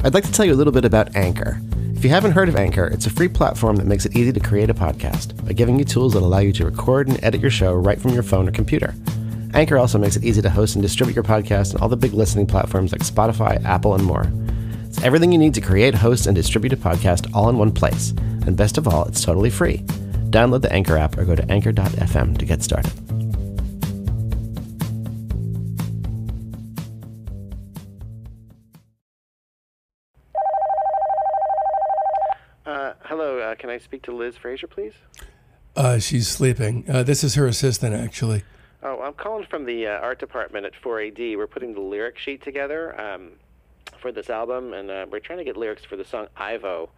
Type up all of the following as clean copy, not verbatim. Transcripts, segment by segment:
I'd like to tell you a little bit about Anchor. If you haven't heard of Anchor, it's a free platform that makes it easy to create a podcast by giving you tools that allow you to record and edit your show right from your phone or computer. Anchor also makes it easy to host and distribute your podcast on all the big listening platforms like Spotify, Apple, and more. It's everything you need to create, host, and distribute a podcast all in one place. And best of all, it's totally free. Download the Anchor app or go to anchor.fm to get started. Hello, can I speak to Liz Fraser, please? She's sleeping. This is her assistant, actually. Oh, I'm calling from the art department at 4AD. We're putting the lyric sheet together for this album, and we're trying to get lyrics for the song Ivo.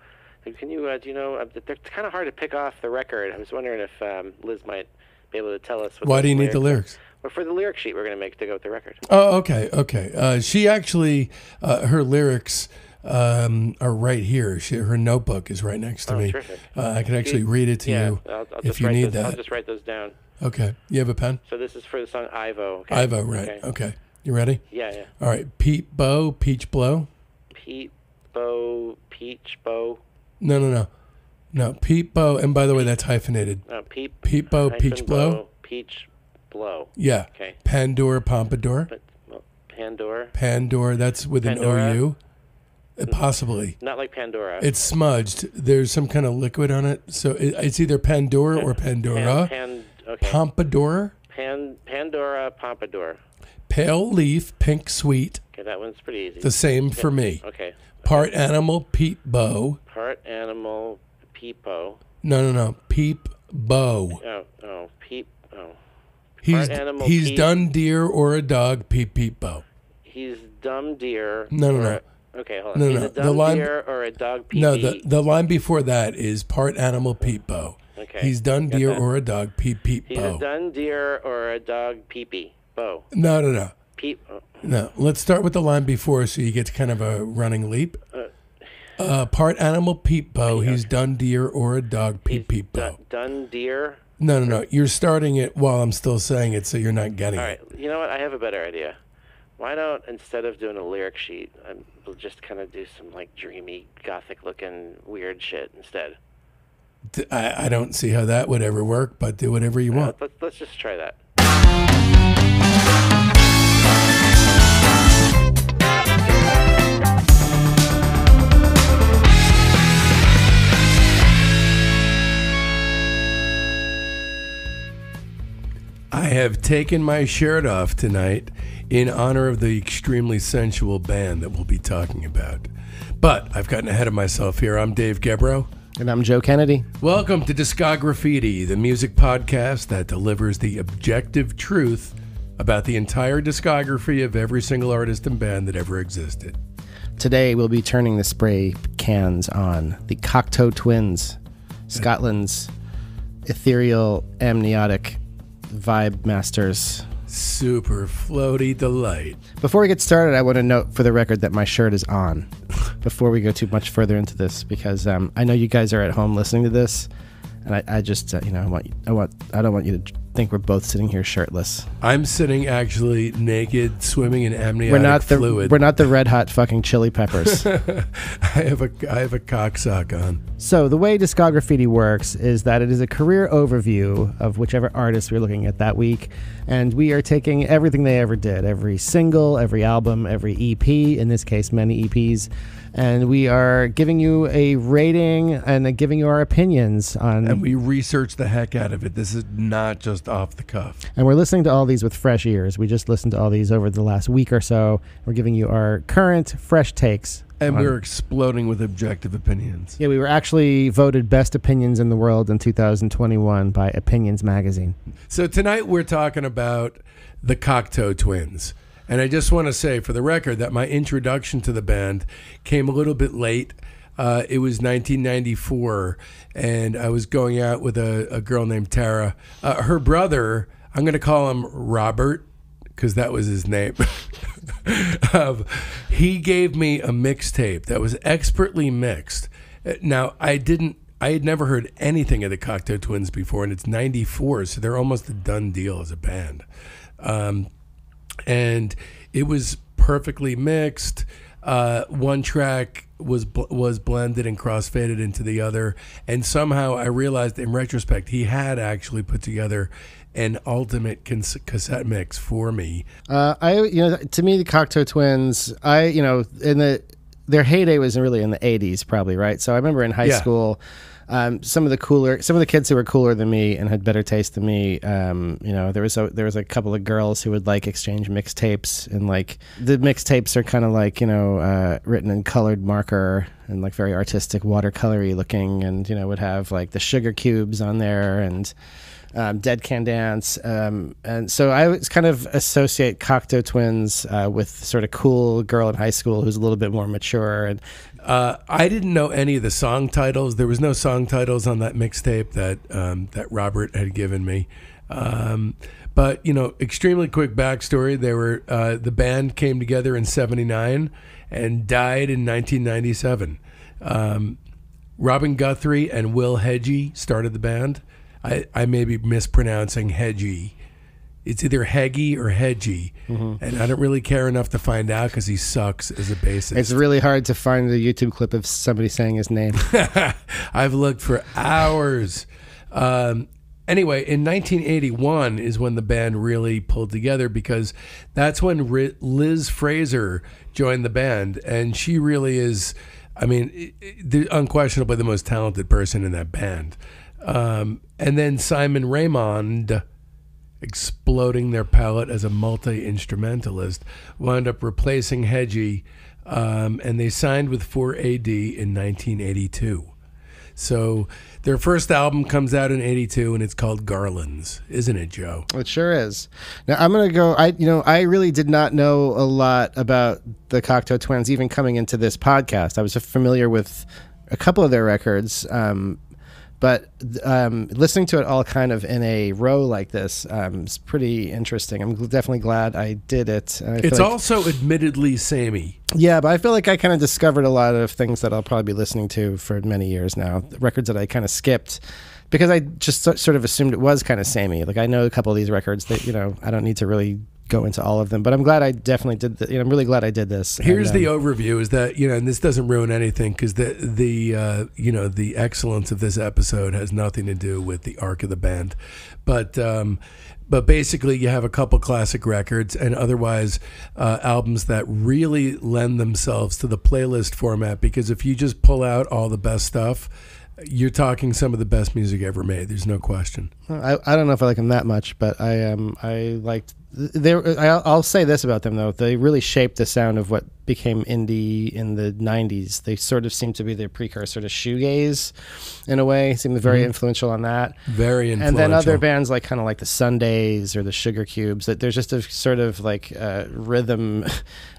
Can you, do you know, they're kind of hard to pick off the record. I was wondering if Liz might be able to tell us. Why do you need the lyrics? Well, for the lyric sheet we're going to make to go with the record. Oh, okay. She actually, her lyrics are right here. Her notebook is right next to me. Terrific. I can actually read it to you if you need that. I'll just write those down. Okay. You have a pen? So this is for the song Ivo. Okay? Ivo, right. Okay. You ready? Yeah. All right. Pete Bow, Peach Blow. Pete Bow, Peach Bow. No. Pete Bow, and by the way, that's hyphenated. Pete Bow, Peach Blow. Peach Blow. Yeah. Okay. Pandora, Pompadour. Pandora, that's with Pandora? an OU. Possibly. Not like Pandora. It's smudged. There's some kind of liquid on it. So it's either Pandora or Pandora. Okay. Pompadour. Pandora, Pompadour. Pale leaf, pink sweet. Okay, that one's pretty easy. The same for me. Okay. Part animal, peep bow. Part animal, peepo. No. Peep bow. Peep. Oh. He's done deer or a dog, peep bow. He's dumb deer. No. Okay, hold on. He's a dumb deer or a dog, peep. No, the line before that is part animal, peep bow. Okay. He's done deer or a dog, peep bow. He's a done deer or a dog, peepee, bow. No. Peep. Oh. No, let's start with the line before so you get kind of a running leap. Part animal, peep bow. He's done deer or a dog, peep bow. Done deer? No. You're starting it while I'm still saying it, so you're not getting it. All right. You know what? I have a better idea. Why don't, instead of doing a lyric sheet, we'll just kind of do some like dreamy, gothic-looking, weird shit instead. I don't see how that would ever work, but do whatever you want. Let's just try that. I have taken my shirt off tonight in honor of the extremely sensual band that we'll be talking about. But I've gotten ahead of myself here. I'm Dave Gebrow. And I'm Joe Kennedy. Welcome to Discograffiti, the music podcast that delivers the objective truth about the entire discography of every single artist and band that ever existed. Today we'll be turning the spray cans on the Cocteau Twins, Scotland's ethereal, amniotic vibe masters. Super floaty delight. Before we get started, I want to note for the record that my shirt is on before we go too much further into this, because I know you guys are at home listening to this, and I just I don't want you to think we're both sitting here shirtless. I'm sitting actually naked, swimming in amniotic fluid. We're not the red hot fucking chili peppers. I have a cock sock on. So the way Discograffiti works is that it is a career overview of whichever artist we're looking at that week, and we are taking everything they ever did, every single, every album, every EP, in this case many EPs, and we are giving you a rating and giving you our opinions on... And we research the heck out of it. This is not just off the cuff. And we're listening to all these with fresh ears. We just listened to all these over the last week or so. We're giving you our current, fresh takes. And we're exploding with objective opinions. Yeah, we were actually voted best opinions in the world in 2021 by Opinions Magazine. So tonight we're talking about the Cocteau Twins. And I just want to say, for the record, that my introduction to the band came a little bit late. It was 1994, and I was going out with a girl named Tara. Her brother, I'm going to call him Robert, because that was his name. He gave me a mixtape that was expertly mixed. Now, I had never heard anything of the Cocteau Twins before, and it's 94, so they're almost a done deal as a band. And it was perfectly mixed. one track was blended and crossfaded into the other, and somehow I realized in retrospect he had actually put together an ultimate cassette mix for me. To me, the Cocteau Twins, their heyday was really in the 80s, probably, right? So I remember in high school, some of the kids who were cooler than me and had better taste than me, there was a couple of girls who would like exchange mixtapes, and like the mixtapes are kind of like written in colored marker and like very artistic watercolory looking, and would have like the Sugar Cubes on there and Dead Can Dance, and so I was kind of associate Cocteau Twins with sort of cool girl in high school who's a little bit more mature. And I didn't know any of the song titles. There was no song titles on that mixtape that Robert had given me. But extremely quick backstory. They were the band came together in '79 and died in 1997. Robin Guthrie and Will Hedgie started the band. I may be mispronouncing Hedgie. It's either Heggie or Hedgie, and I don't really care enough to find out because he sucks as a bassist. It's really hard to find a YouTube clip of somebody saying his name. I've looked for hours. Anyway, in 1981 is when the band really pulled together, because that's when Liz Fraser joined the band, and she really is, unquestionably the most talented person in that band. And then Simon Raymond, exploding their palette as a multi-instrumentalist, wound up replacing Hedgie, and they signed with 4AD in 1982. So their first album comes out in '82, and it's called Garlands, isn't it, Joe? It sure is. Now I'm gonna go. I really did not know a lot about the Cocteau Twins even coming into this podcast. I was familiar with a couple of their records. But listening to it all kind of in a row like this is pretty interesting. I'm definitely glad I did it. It's also admittedly samey. Yeah, but I feel like I kind of discovered a lot of things that I'll probably be listening to for many years now. Records that I kind of skipped because I just sort of assumed it was kind of samey. Like I know a couple of these records that, I don't need to really go into all of them, but I'm glad I definitely did. I'm really glad I did this. Here's the overview: is that and this doesn't ruin anything because the excellence of this episode has nothing to do with the arc of the band, but basically you have a couple classic records and otherwise albums that really lend themselves to the playlist format, because if you just pull out all the best stuff, you're talking some of the best music ever made. There's no question. I don't know if I like them that much, but I liked. I'll say this about them though: they really shaped the sound of what became indie in the '90s. They sort of seem to be the precursor to shoegaze, in a way. Seemed very influential on that. Very influential. And then other bands like kind of like the Sundays or the Sugar Cubes. That there's just a sort of like rhythm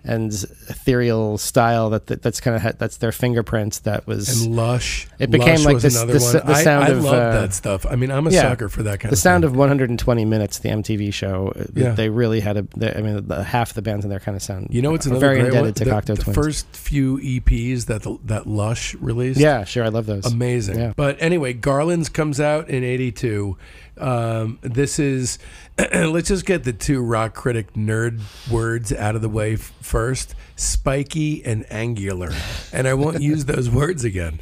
and ethereal style that's kind of that's their fingerprint. That was and Lush. It became Lush like the sound I of. I love that stuff. I'm a sucker for that kind of. The sound thing. of 120 Minutes, the MTV show. They really had half the bands in there kind of sound. It's another very great indebted one. to Cocteau Twins. The first few EPs that Lush released. Yeah, sure, I love those. Amazing. Yeah. But anyway, Garlands comes out in '82. This is let's just get the two rock critic nerd words out of the way first: spiky and angular. And I won't use those words again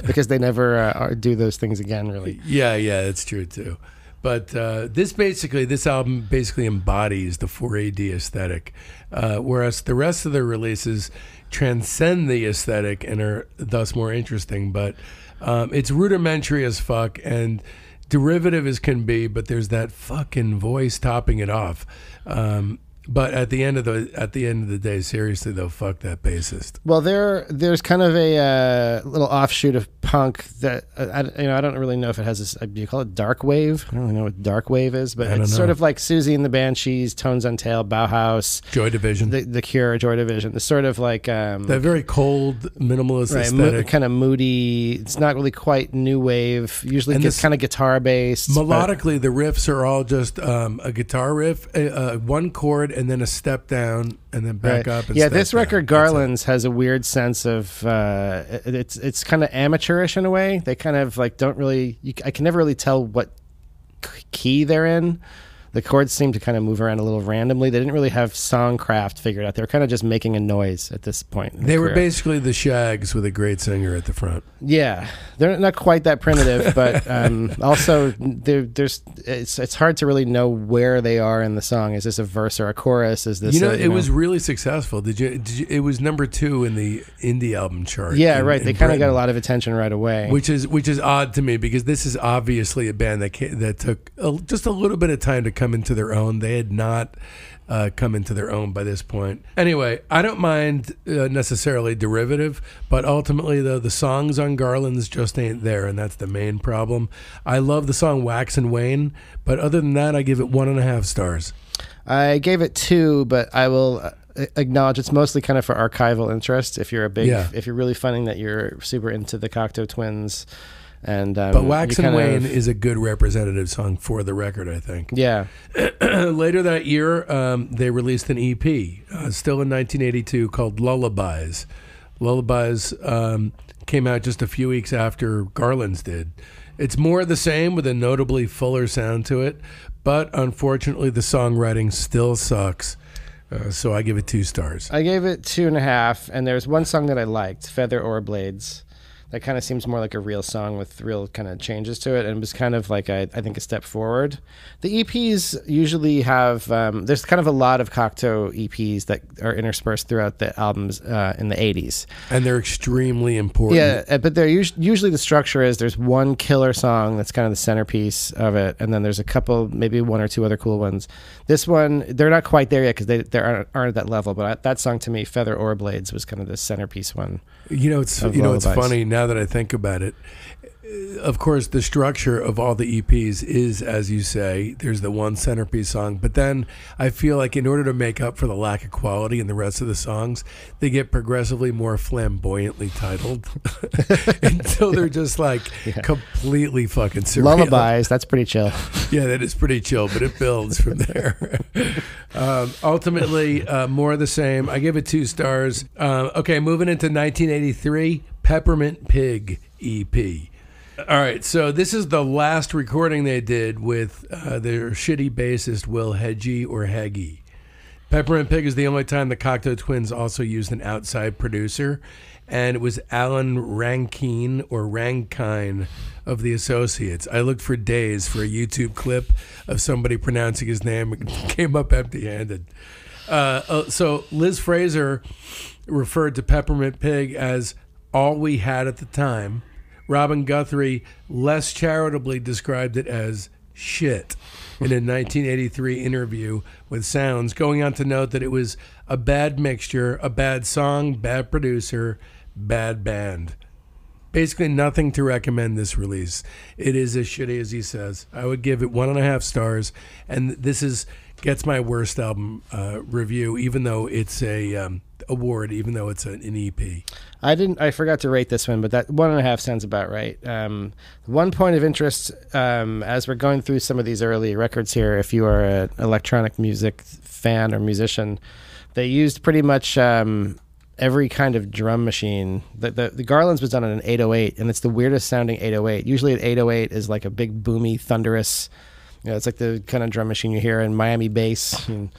because they never do those things again, really. Yeah, that's true too. But this album basically embodies the 4AD aesthetic, whereas the rest of their releases transcend the aesthetic and are thus more interesting. But it's rudimentary as fuck and derivative as can be, but there's that fucking voice topping it off. But at the end of the day, seriously though, fuck that bassist. Well, there's kind of a little offshoot of punk that I don't really know if it has this. Do you call it dark wave? I don't really know what dark wave is, but it's sort of like Susie and the Banshees, Tones Untailed, Bauhaus, Joy Division, the Cure, Joy Division. It's sort of like that very cold minimalist aesthetic, kind of moody. It's not really quite new wave. Usually, it's kind of guitar based. Melodically, the riffs are all just a guitar riff, one chord, and then a step down, and then back up. And this record, Garlands, has a weird sense of it's kind of amateurish in a way. They kind of like don't really. I can never really tell what key they're in. The chords seemed to kind of move around a little randomly. They didn't really have songcraft figured out. They were kind of just making a noise at this point. They were basically the Shags with a great singer at the front. Yeah, they're not quite that primitive, but also it's hard to really know where they are in the song. Is this a verse or a chorus? Is this it was really successful. Did you? It was number 2 in the indie album chart. Yeah, right. They kind of got a lot of attention right away, which is odd to me because this is obviously a band that took just a little bit of time to come into their own. They had not come into their own by this point. Anyway, I don't mind necessarily derivative, but ultimately, though, the songs on Garland's just ain't there, and that's the main problem. I love the song Wax and Wane, but other than that, I give it 1.5 stars. I gave it 2, but I will acknowledge it's mostly kind of for archival interest. If you're if you're really finding that you're super into the Cocteau Twins. And but Wax and Wane is a good representative song for the record, I think. Yeah. Later that year, they released an EP, still in 1982, called Lullabies. Lullabies came out just a few weeks after Garland's did. It's more of the same with a notably fuller sound to it, but unfortunately the songwriting still sucks. So I give it 2 stars. I gave it 2.5, and there's one song that I liked, Feather or Blades. That kind of seems more like a real song with real kind of changes to it, and it was kind of like, I think, a step forward. The EPs usually have, there's kind of a lot of Cocteau EPs that are interspersed throughout the albums in the 80s. And they're extremely important. Yeah, but they're usually the structure is there's one killer song that's kind of the centerpiece of it, and then there's a couple, maybe 1 or 2 other cool ones. This one, they're not quite there yet because they aren't at that level, but that song to me, Feather or Blades, was kind of the centerpiece one. It's funny now that I think about it. Of course, the structure of all the EPs is, as you say, there's the one centerpiece song. But then I feel like in order to make up for the lack of quality in the rest of the songs, they get progressively more flamboyantly titled until they're just like completely fucking surreal. Lullabies, that's pretty chill. Yeah, that is pretty chill, but it builds from there. Ultimately, more of the same. I give it 2 stars. Okay, moving into 1983, Peppermint Pig EP. All right, so this is the last recording they did with their shitty bassist Will Heggie or Heggie. Peppermint Pig is the only time the Cocteau Twins also used an outside producer, and it was Alan Rankine or Rankine of the Associates. I looked for days for a YouTube clip of somebody pronouncing his name and came up empty-handed. So Liz Fraser referred to Peppermint Pig as all we had at the time. Robin Guthrie less charitably described it as shit in a 1983 interview with Sounds, going on to note that it was a bad mixture, a bad song, bad producer, bad band. Basically nothing to recommend this release. It is as shitty as he says. I would give it 1.5 stars, and this gets my worst album review, even though it's a award, even though it's an EP. I forgot to rate this one, but that 1.5 sounds about right. One point of interest, as we're going through some of these early records here, if you are an electronic music fan or musician, they used pretty much every kind of drum machine. The Garland's was done on an 808, and it's the weirdest sounding 808. Usually an 808 is like a big boomy, thunderous, it's like the kind of drum machine you hear in Miami bass, and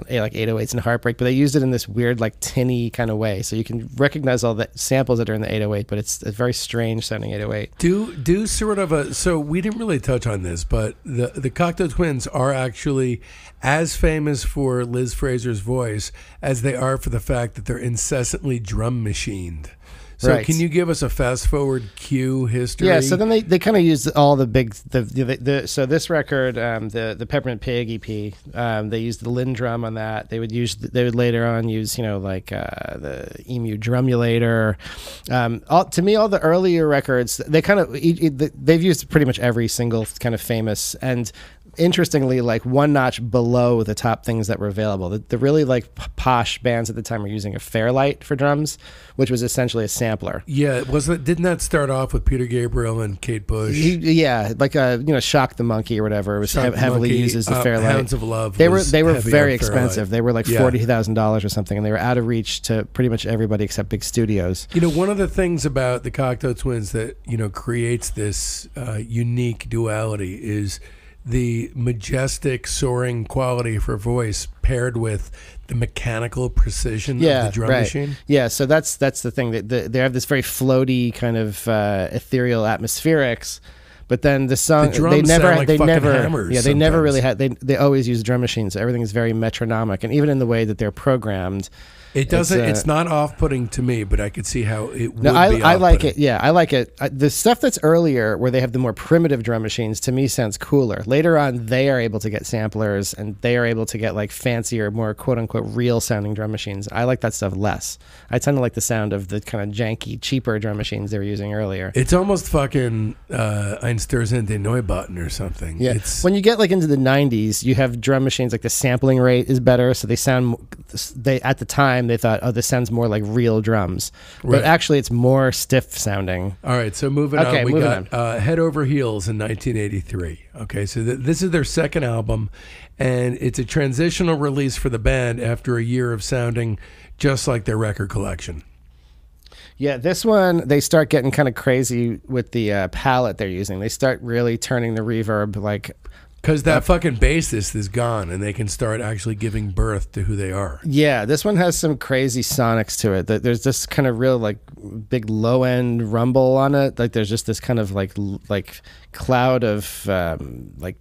like 808s and Heartbreak, but they used it in this weird, like tinny kind of way. So you can recognize all the samples that are in the 808, but it's a very strange sounding 808. Do sort of so we didn't really touch on this, but the Cocteau Twins are actually as famous for Liz Fraser's voice as they are for the fact that they're incessantly drum machined. So right. Can you give us a fast forward cue history? Yeah, so then they kind of used all the big so this record, the Peppermint Pig EP, they used the Linn drum on that. They would later on use the Emu Drumulator. To me, all the earlier records they've used pretty much every single kind of famous and. Interestingly, like one notch below the top things that were available. The really like posh bands at the time were using a Fairlight for drums, which was essentially a sampler. Yeah, didn't that start off with Peter Gabriel and Kate Bush? Shock the Monkey or whatever. It was heavily used as the Fairlight. Hounds of Love. They were very expensive. They were like $40,000 or something, and they were out of reach to pretty much everybody except big studios. One of the things about the Cocteau Twins that creates this unique duality is the majestic, soaring quality of her voice paired with the mechanical precision of the drum machine. Yeah, so that's the thing. They have this very floaty kind of ethereal atmospherics, but then the song they never really had they always use drum machines. So everything is very metronomic, and even in the way that they're programmed. It doesn't. It's not off-putting to me, but I could see how it would be. I like it. Yeah, I like it. The stuff that's earlier, where they have the more primitive drum machines, to me sounds cooler. Later on, they are able to get samplers, and they are able to get like fancier, more quote-unquote real-sounding drum machines. I like that stuff less. I tend to like the sound of the kind of janky, cheaper drum machines they were using earlier. It's almost fucking Einstürzende Neubauten or something. Yeah. When you get like into the 90s, you have drum machines like the sampling rate is better, so they sound. At the time. They thought, oh, this sounds more like real drums. But actually, it's more stiff sounding. All right, so moving on. We got Head Over Heels in 1983. Okay, so this is their second album, and it's a transitional release for the band after a year of sounding just like their record collection. Yeah, this one, they start getting kind of crazy with the palette they're using. They start really turning the reverb like... Because that fucking bassist is gone, and they can start actually giving birth to who they are. Yeah, this one has some crazy sonics to it. There's this kind of real like big low end rumble on it. Like there's just this kind of like cloud of like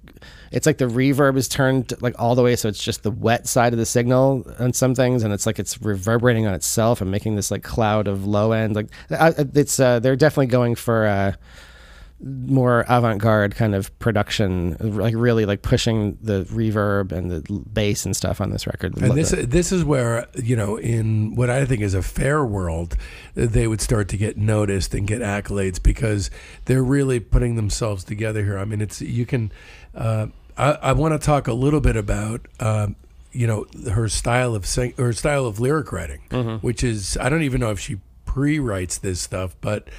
it's like the reverb is turned like all the way, so it's just the wet side of the signal on some things, and it's like it's reverberating on itself and making this like cloud of low end. Like it's they're definitely going for. More avant-garde kind of production, like really like pushing the reverb and the bass and stuff on this record. And this is where, you know, in what I think is a fair world, they would start to get noticed and get accolades because they're really putting themselves together here. I mean, it's you can. I want to talk a little bit about. You know, her style of lyric writing, which is I don't even know if she pre-writes this stuff, but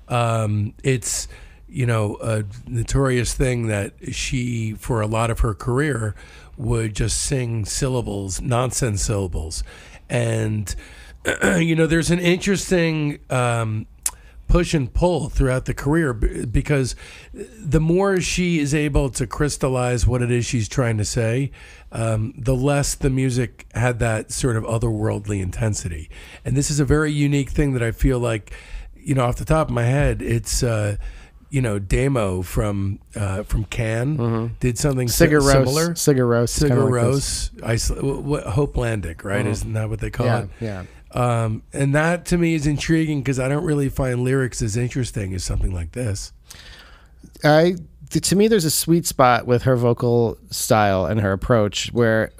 it's. You know, a notorious thing that she, for a lot of her career, would just sing syllables, nonsense syllables. And, you know, there's an interesting push and pull throughout the career because the more she is able to crystallize what it is she's trying to say, the less the music had that sort of otherworldly intensity. And this is a very unique thing that I feel like, you know, off the top of my head, it's... you know, Damo from Can did something similar. Sigur Rós, Hopelandic, right? Isn't that what they call it? Yeah. And that to me is intriguing because I don't really find lyrics as interesting as something like this. To me, there's a sweet spot with her vocal style and her approach where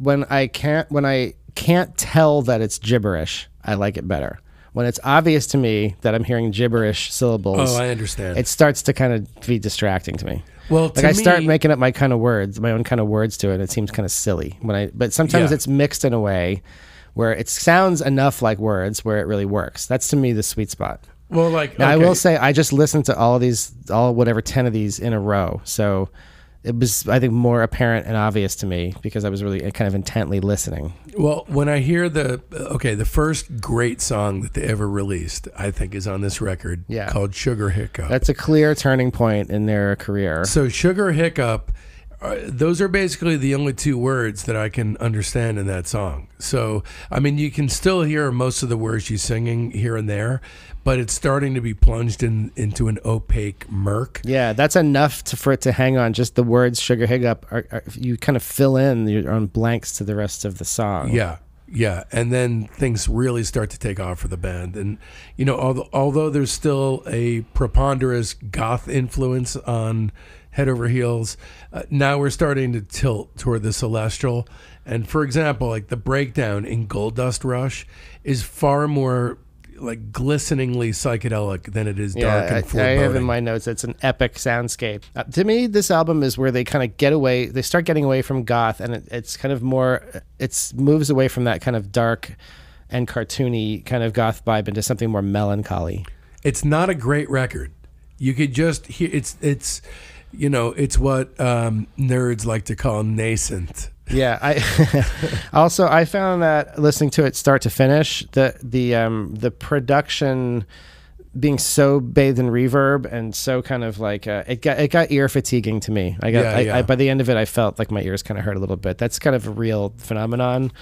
when I can't tell that it's gibberish, I like it better. When it's obvious to me that I'm hearing gibberish syllables, I understand. It starts to kind of be distracting to me. Well, like I start making up my own kind of words to it, and it seems kind of silly. But sometimes it's mixed in a way where it sounds enough like words where it really works. That's to me the sweet spot. Well, like now, I will say I just listened to all 10 of these in a row, so it was, I think, more apparent and obvious to me because I was really kind of intently listening. Well, when I hear the first great song that they ever released, I think, is on this record called Sugar Hiccup. That's a clear turning point in their career. So Sugar Hiccup, those are basically the only two words that I can understand in that song. So, I mean, you can still hear most of the words she's singing here and there, but it's starting to be plunged into an opaque murk. Yeah, that's enough for it to hang on. Just the words "Sugar Hiccup" you kind of fill in your own blanks to the rest of the song. Yeah, and then things really start to take off for the band. And you know, although there's still a preponderance goth influence on Head Over Heels, now we're starting to tilt toward the celestial. And for example, like the breakdown in Gold Dust Rush is far more like glisteningly psychedelic than it is dark and foreboding. I have in my notes it's an epic soundscape. To me, this album is where they kind of they start getting away from goth, and it's kind of more, it moves away from that kind of dark and cartoony kind of goth vibe into something more melancholy. It's not a great record. You could just hear it's you know, it's what nerds like to call nascent. Yeah, I found that listening to it start to finish, the production being so bathed in reverb and so kind of like it got ear fatiguing to me. I by the end of it, I felt like my ears kind of hurt a little bit. That's kind of a real phenomenon.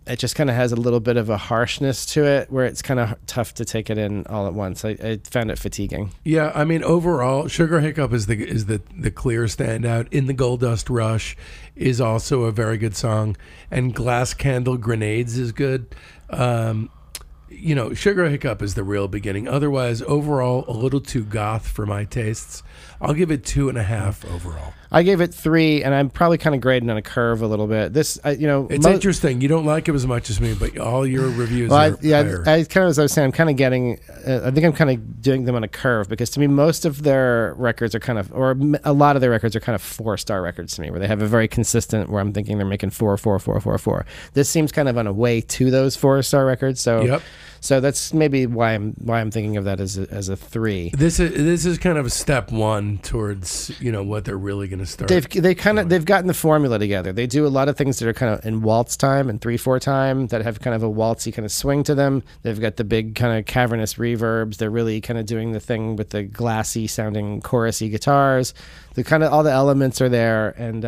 It just kind of has a little bit of a harshness to it where it's kind of tough to take it in all at once. I found it fatiguing. Yeah, I mean, overall, Sugar Hiccup is the clear standout. In the Gold Dust Rush is also a very good song, and Glass Candle Grenades is good. Sugar Hiccup is the real beginning. Otherwise, overall, a little too goth for my tastes. I'll give it 2.5 overall. I gave it 3, and I'm probably kind of grading on a curve a little bit. It's interesting. You don't like it as much as me, but all your reviews are higher. I kind of, as I was saying, I'm kind of getting. I think I'm kind of doing them on a curve because to me, most of their records are kind of, or a lot of their records are kind of 4-star records to me, where they have a very consistent. Where I'm thinking they're making 4, 4, 4, 4, 4. This seems kind of on a way to those 4-star records. So, yep. So that's maybe why I'm thinking of that as a 3. This is kind of a step 1 towards what they're really going to start. They've gotten the formula together. They do a lot of things that are kind of in waltz time and 3/4 time that have kind of a waltzy kind of swing to them. They've got the big kind of cavernous reverbs. They're really kind of doing the thing with the glassy sounding chorusy guitars. The kind of all the elements are there, and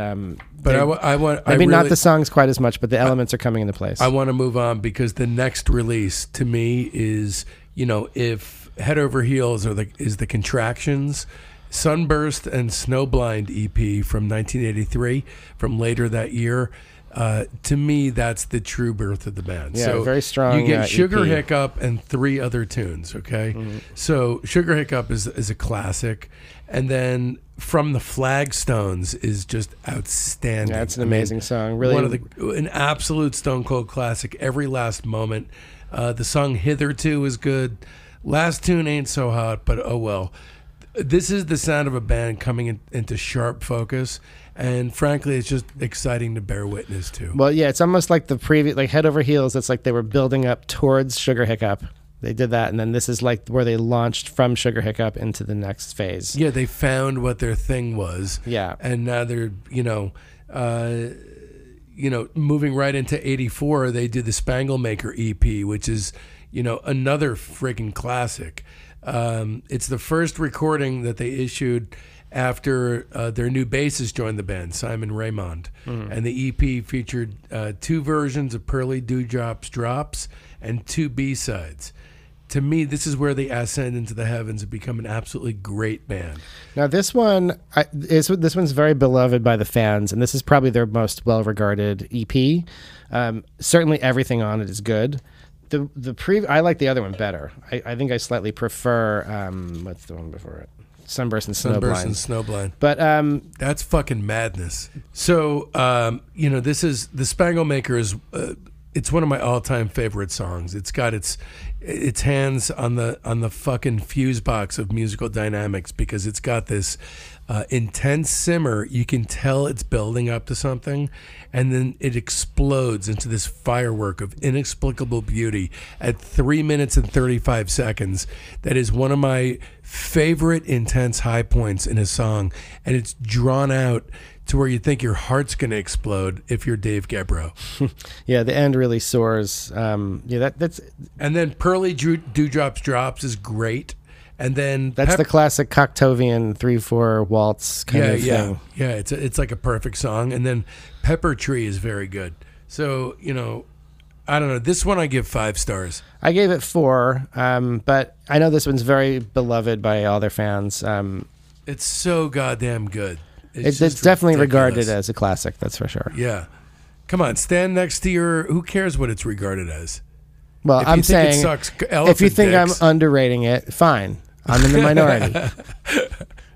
not the songs quite as much, but the elements are coming into place. I want to move on because the next release to me is if Head Over Heels is the Contractions. Sunburst and Snowblind EP from 1983, from later that year. To me, that's the true birth of the band. Yeah, so very strong. You get Sugar EP. Hiccup and 3 other tunes. Okay, So Sugar Hiccup is a classic, and then From the Flagstones is just outstanding. Yeah, it's an amazing song. Really, an absolute Stone Cold classic. Every last moment. The song Hitherto is good. Last tune ain't so hot, but oh well. This is the sound of a band coming into sharp focus, and frankly, it's just exciting to bear witness to. Well, yeah, it's almost like the previous, like Head Over Heels. It's like they were building up towards Sugar Hiccup. They did that, and then this is like where they launched from Sugar Hiccup into the next phase. Yeah, they found what their thing was. Yeah, and now they're moving right into '84. They did the Spangle Maker EP, which is another friggin' classic. It's the first recording that they issued after their new bassist joined the band, Simon Raymond. And the EP featured 2 versions of Pearly Dewdrops Drops and 2 B-sides. To me, this is where they ascend into the heavens and become an absolutely great band. Now, this one's very beloved by the fans, and this is probably their most well-regarded EP. Certainly everything on it is good. I like the other one better. I think I slightly prefer what's the one before it? Sunburst and Snowblind. But that's fucking madness. So this is the Spangle Maker is it's one of my all-time favorite songs. It's got its hands on the fucking fuse box of musical dynamics because it's got this intense simmer. You can tell it's building up to something, and then it explodes into this firework of inexplicable beauty at 3 minutes and 35 seconds. That is one of my favorite intense high points in a song, and it's drawn out to where you think your heart's going to explode if you're Dave Gebrow. Yeah, the end really soars. That's and then Pearly Dewdrops Drops is great. And then that's the classic Cocteauvian 3/4 waltz kind of thing. Yeah, it's like a perfect song. And then Pepper Tree is very good. So, I don't know. This one I give 5 stars. I gave it 4, but I know this one's very beloved by all their fans. It's so goddamn good. It's definitely regarded as a classic, that's for sure. Yeah. Come on, stand next to who cares what it's regarded as? Well, I'm saying, if you think I'm underrating it, fine. I'm in the minority.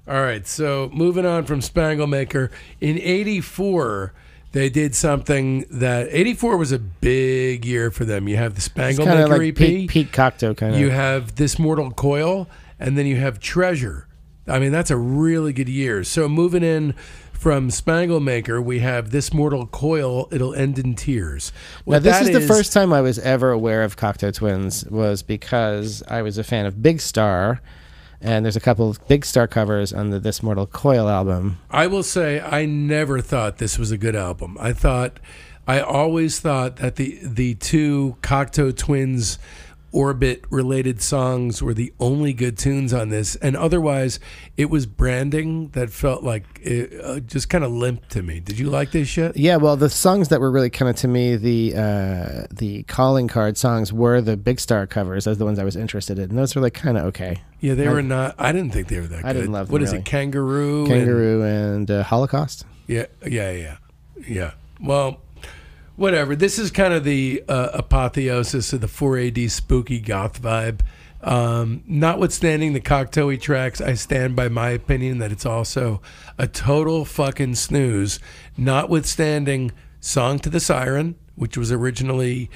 All right, so moving on from Spangle Maker. In 84, they did something that... 84 was a big year for them. You have the Spangle Maker like EP. Peak Cocteau kind of. You have This Mortal Coil, and then you have Treasure. I mean, that's a really good year. So moving in from Spangle Maker, we have This Mortal Coil, It'll End in Tears. Now, this is the first time I was ever aware of Cocteau Twins was because I was a fan of Big Star, and there's a couple of Big Star covers on the This Mortal Coil album. I will say I never thought this was a good album. I always thought that the 2 Cocteau Twins Orbit-related songs were the only good tunes on this, and otherwise, it was branding that felt like it just kind of limp to me. Did you like this shit? Yeah, well, the songs that were really kind of, to me, the calling card songs were the Big Star covers. Those are the ones I was interested in. And those were like kind of okay. Yeah, they were not. I didn't think they were that good. I didn't love them. What is really. it? Kangaroo and Holocaust. Yeah. Well, whatever. This is kind of the apotheosis of the 4AD spooky goth vibe. Notwithstanding the Cocteau tracks, I stand by my opinion that it's also a total fucking snooze. Notwithstanding Song to the Siren, which was originally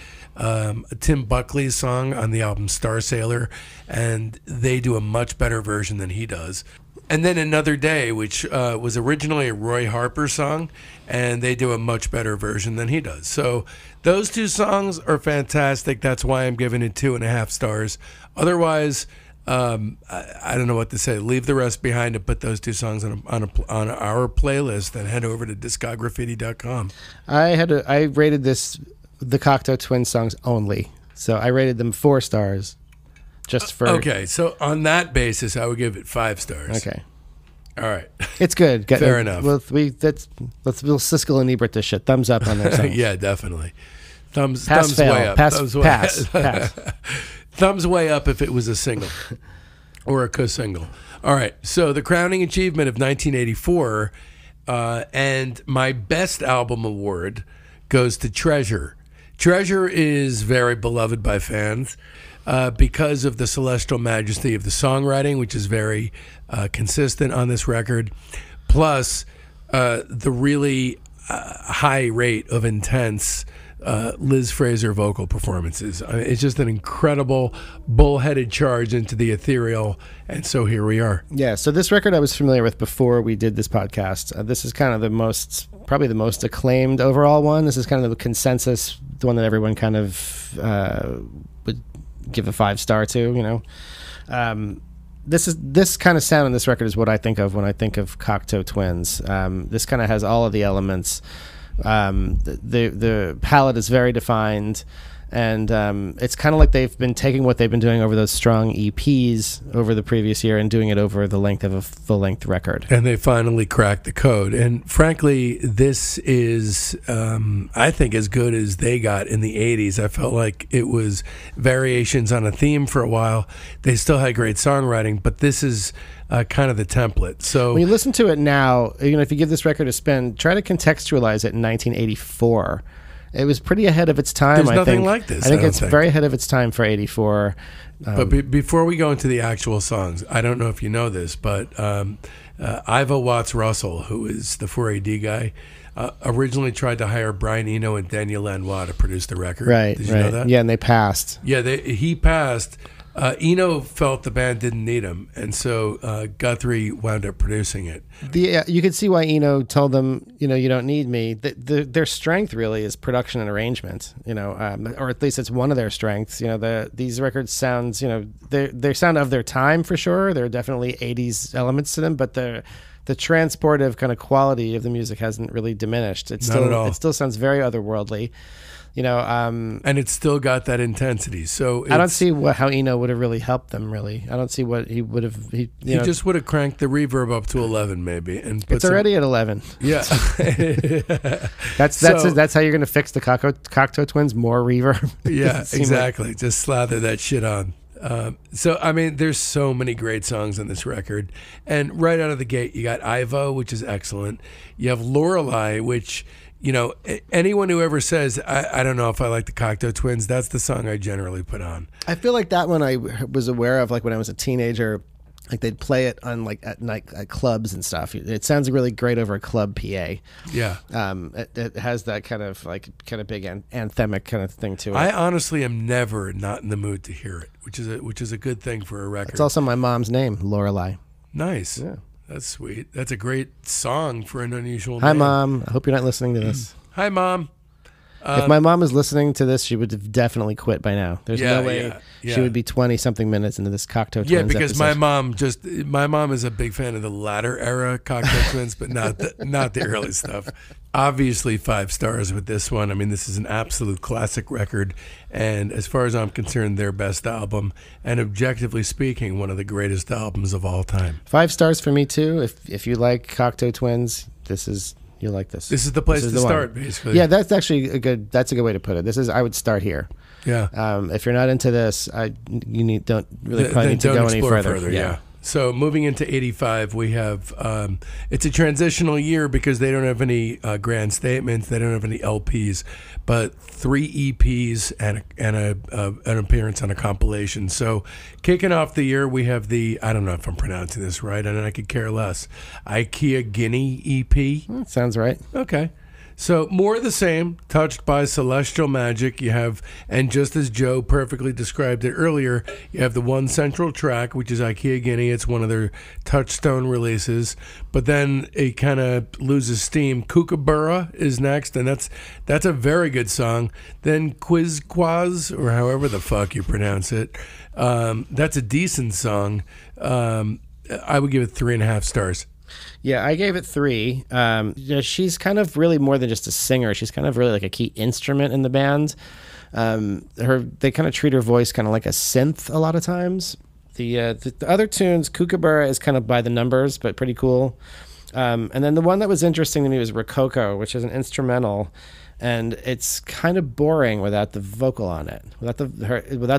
Tim Buckley's song on the album Star Sailor, and they do a much better version than he does. And then Another Day, which was originally a Roy Harper song, and they do a much better version than he does. So those two songs are fantastic. That's why I'm giving it 2.5 stars. Otherwise, I don't know what to say. Leave the rest behind and put those two songs on our playlist and head over to discography.com. I rated the Cocteau Twins songs only. So I rated them 4 stars. Just for okay, so on that basis, I would give it 5 stars. Okay, all right, it's good. Fair enough. We'll Siskel and Ebert this shit. Thumbs up on their songs. Yeah, definitely. Thumbs fail. Way up. Pass. Thumbs way up if it was a single or a co-single. All right, so the crowning achievement of 1984 and my best album award goes to Treasure. Treasure is very beloved by fans. Because of the celestial majesty of the songwriting, which is very consistent on this record, plus the really high rate of intense Liz Fraser vocal performances. It's just an incredible bullheaded charge into the ethereal, and so here we are. Yeah, so this record I was familiar with before we did this podcast. This is kind of probably the most acclaimed overall one. This is kind of the consensus, the one that everyone kind of would give a 5-star to, you know. This kind of sound on this record is what I think of when I think of Cocteau Twins. This kind of has all of the elements. The palette is very defined, and it's kind of like they've been taking what they've been doing over those strong EPs over the previous year and doing it over the length of a full-length record. And they finally cracked the code. And frankly, this is, I think, as good as they got in the 80s. I felt like it was variations on a theme for a while. They still had great songwriting, but this is kind of the template. So when you listen to it now, you know, if you give this record a spin, try to contextualize it in 1984. It was pretty ahead of its time. There's nothing like this. I think it's very ahead of its time for 84. But before we go into the actual songs, I don't know if you know this, but Ivo Watts Russell, who is the 4AD guy, originally tried to hire Brian Eno and Daniel Lanois to produce the record. Right. Did you know that? Yeah, and they passed. Yeah, he passed. Eno felt the band didn't need him, and so Guthrie wound up producing it. You could see why Eno told them, you know, you don't need me. Their strength really is production and arrangement, you know, or at least it's one of their strengths. You know, these records sounds, you know, they sound of their time for sure. There are definitely 80s elements to them, but the transportive kind of quality of the music hasn't really diminished. It still sounds very otherworldly. You know, and it's still got that intensity. So I don't see how Eno would have really helped them. Really, I don't see what he would have. He just would have cranked the reverb up to 11, maybe, and it's already at 11. Yeah, that's how you're going to fix the Cocteau Twins. More reverb. Yeah, exactly. Just slather that shit on. So I mean, there's so many great songs on this record, and right out of the gate, you got Ivo, which is excellent. You have Lorelei, which, you know, anyone who ever says, I don't know if I like the Cocteau Twins, that's the song I generally put on. I feel like that one I was aware of, like when I was a teenager, like they'd play it on like at night at clubs and stuff. It sounds really great over a club PA. Yeah. It has that kind of big anthemic kind of thing to it. I honestly am never not in the mood to hear it, which is a good thing for a record. It's also my mom's name, Lorelei. Nice. Yeah. That's sweet. That's a great song for an unusual name. Hi, Mom. I hope you're not listening to this. Hi, Mom. If my mom was listening to this, she would have definitely quit by now. There's no way she would be 20-something minutes into this Cocteau Twins episode. Yeah, because episode. my mom is a big fan of the latter era Cocteau Twins, but not the early stuff. Obviously 5 stars with this one. I mean, this is an absolute classic record, and as far as I'm concerned, their best album, and objectively speaking, one of the greatest albums of all time. 5 stars for me too. If you like Cocteau Twins, you'll like this. This is the place to start, basically. Yeah, that's actually a good way to put it. I would start here. Yeah. If you're not into this, don't really probably need to go any further. Yeah. So moving into 85, we have, it's a transitional year because they don't have any grand statements. They don't have any LPs, but 3 EPs and an appearance on a compilation. So kicking off the year, we have I don't know if I'm pronouncing this right, and I could care less, IKEA Guinea EP. Sounds right. Okay. So more of the same, touched by celestial magic. You have, and just as Joe perfectly described it earlier, you have the one central track, which is IKEA Guinea. It's one of their touchstone releases. But then it kind of loses steam. Kookaburra is next, and that's a very good song. Then Quiz Quaz, or however the fuck you pronounce it, that's a decent song. I would give it 3.5 stars. Yeah, I gave it 3. She's kind of really more than just a singer. She's kind of really like a key instrument in the band. They kind of treat her voice kind of like a synth a lot of times. The other tunes, Kookaburra is kind of by the numbers, but pretty cool. And then the one that was interesting to me was Rococo, which is an instrumental. And it's kind of boring without the vocal on it. Without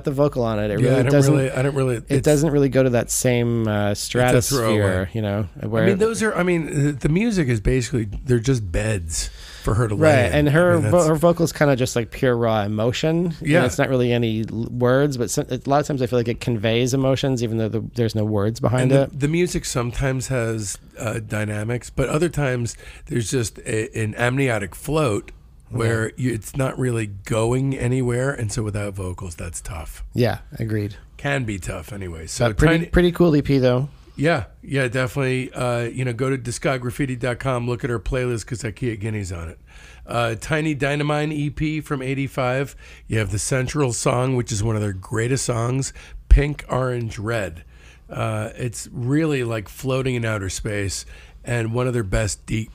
the vocal on it, it doesn't really go to that same stratosphere, you know. Where, the music is basically, they're just beds for her to lay in. And her vocal is kind of just like pure raw emotion. Yeah, and it's not really any words, but a lot of times I feel like it conveys emotions, even though there's no words behind it. The music sometimes has dynamics, but other times there's just an amniotic float. Where it's not really going anywhere, and so without vocals, that's tough. Yeah, agreed. Can be tough anyway. So pretty cool EP though. Yeah, definitely. Go to discography.com, look at our playlist because IKEA Guinea's on it. Tiny Dynamite EP from 85. You have the central song, which is one of their greatest songs, Pink, Orange, Red. It's really like floating in outer space, and one of their best deep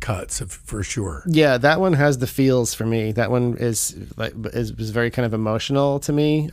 cuts for sure. Yeah, that one has the feels for me. That one is very kind of emotional to me.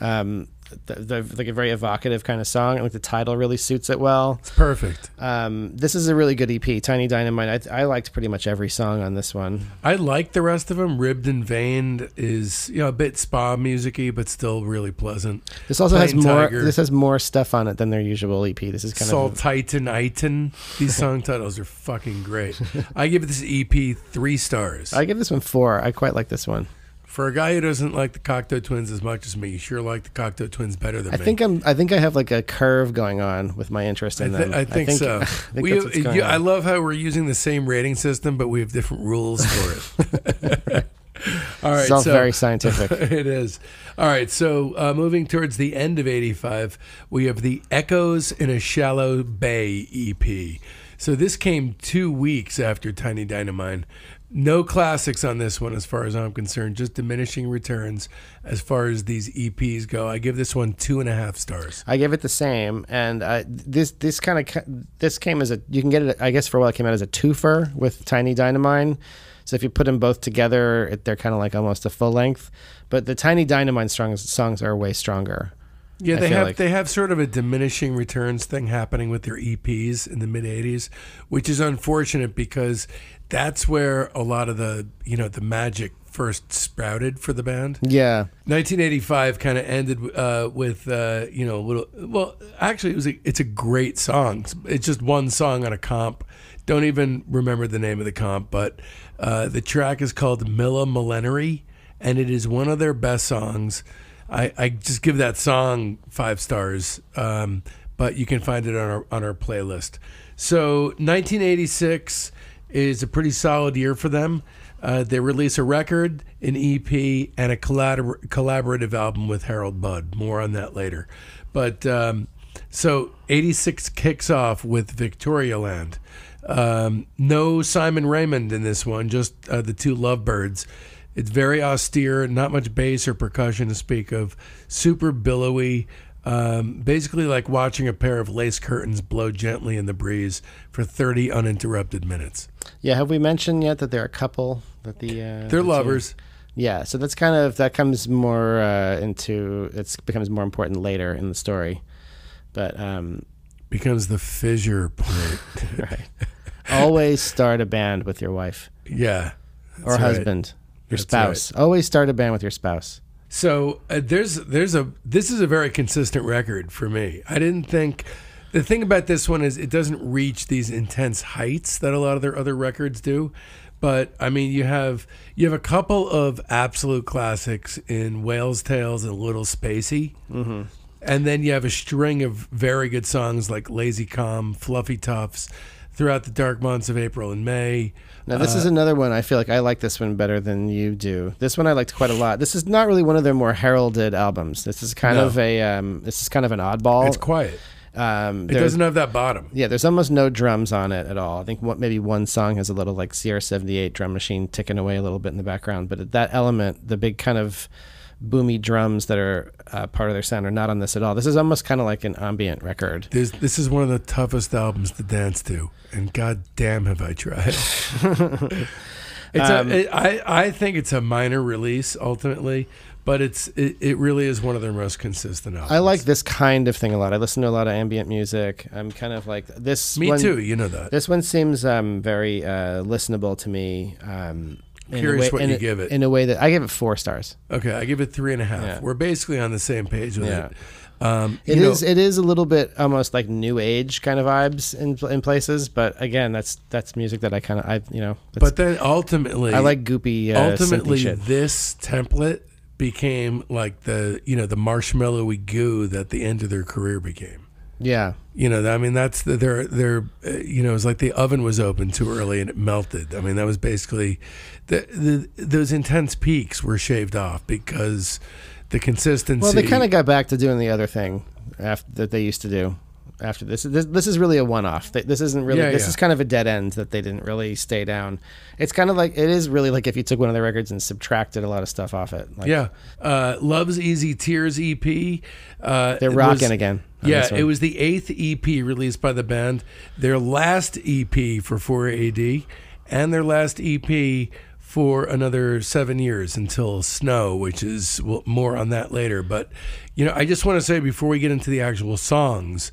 Like a very evocative kind of song. I think the title really suits it well. It's perfect. This is a really good EP, Tiny Dynamite. I liked pretty much every song on this one. I like the rest of them. Ribbed and Veined is a bit spa music-y, but still really pleasant. This also has more. This has more stuff on it than their usual EP. This is kind of Titan. These song titles are fucking great. I give this EP 3 stars. I give this one 4. I quite like this one. For a guy who doesn't like the Cocteau Twins as much as me, you sure like the Cocteau Twins better than me. I think I have like a curve going on with my interest in them. I think so. I love how we're using the same rating system, but we have different rules for it. All right, it's all very scientific. It is. All right, so moving towards the end of 85, we have the Echoes in a Shallow Bay EP. So this came 2 weeks after Tiny Dynamite. No classics on this one as far as I'm concerned, just diminishing returns as far as these EPs go. I give this one 2.5 stars. I give it the same, and this came as you can get it, I guess for a while it came out as a twofer with Tiny Dynamite. So if you put them both together, they're kind of like almost a full length. But the Tiny Dynamite songs are way stronger. Yeah, they have sort of a diminishing returns thing happening with their EPs in the mid 80s, which is unfortunate because that's where a lot of the magic first sprouted for the band. Yeah, 1985 kind of ended with little. Well, actually, it's a great song. It's just one song on a comp. Don't even remember the name of the comp, but the track is called Milla Millenary, and it is one of their best songs. I just give that song 5 stars, but you can find it on our playlist. So 1986 is a pretty solid year for them. They release a record, an EP, and a collaborative album with Harold Budd. More on that later. But so 86 kicks off with Victorialand. No Simon Raymond in this one, just the 2 Lovebirds. It's very austere, not much bass or percussion to speak of, super billowy, basically like watching a pair of lace curtains blow gently in the breeze for 30 uninterrupted minutes. Yeah, have we mentioned yet that they're a couple? That they're lovers. Yeah, so that comes more becomes more important later in the story, but becomes the fissure point. Right. Always start a band with your wife. Yeah, or husband, your spouse. Right. Always start a band with your spouse. So this is a very consistent record for me. I didn't think. The thing about this one is it doesn't reach these intense heights that a lot of their other records do. But I mean, you have a couple of absolute classics in Whale's Tales and Little Spacey, and then you have a string of very good songs like Lazy Calm, Fluffy Tufts, throughout the dark months of April and May. Now this is another one. I feel like I like this one better than you do. This one I liked quite a lot. This is not really one of their more heralded albums. This is kind of an oddball. It's quiet. It doesn't have that bottom. Yeah, there's almost no drums on it at all. I think maybe one song has a little like CR78 drum machine ticking away a little bit in the background, but that element, the big kind of boomy drums that are part of their sound, are not on this at all. This is almost kind of like an ambient record. This is one of the toughest albums to dance to, and god damn have I tried. I think it's a minor release ultimately, but it really is one of their most consistent albums. I like this kind of thing a lot. I listen to a lot of ambient music. I'm kind of like this. Me too. You know that. This one seems very listenable to me. Curious what you give it. In a way that I give it 4 stars. Okay, I give it 3.5. Yeah. We're basically on the same page with it. It is a little bit almost like new age kind of vibes in places, but again, that's music that But then ultimately, I like goopy. Ultimately, shit. This template became like the marshmallowy goo that the end of their career became. Yeah. I mean, that's they're it was like the oven was open too early and it melted. I mean, that was basically those intense peaks were shaved off because the consistency. Well, they kind of got back to doing the other thing that they used to do after this. This is really a one-off. This isn't really. This is kind of a dead end that they didn't really stay down. It's kind of like it is really like if you took one of the records and subtracted a lot of stuff off it. Like, Love's Easy Tears EP. They're rocking again. Yeah, it was the 8th EP released by the band. Their last EP for 4AD, and their last EP for another 7 years until Snow, which is more on that later. But I just want to say before we get into the actual songs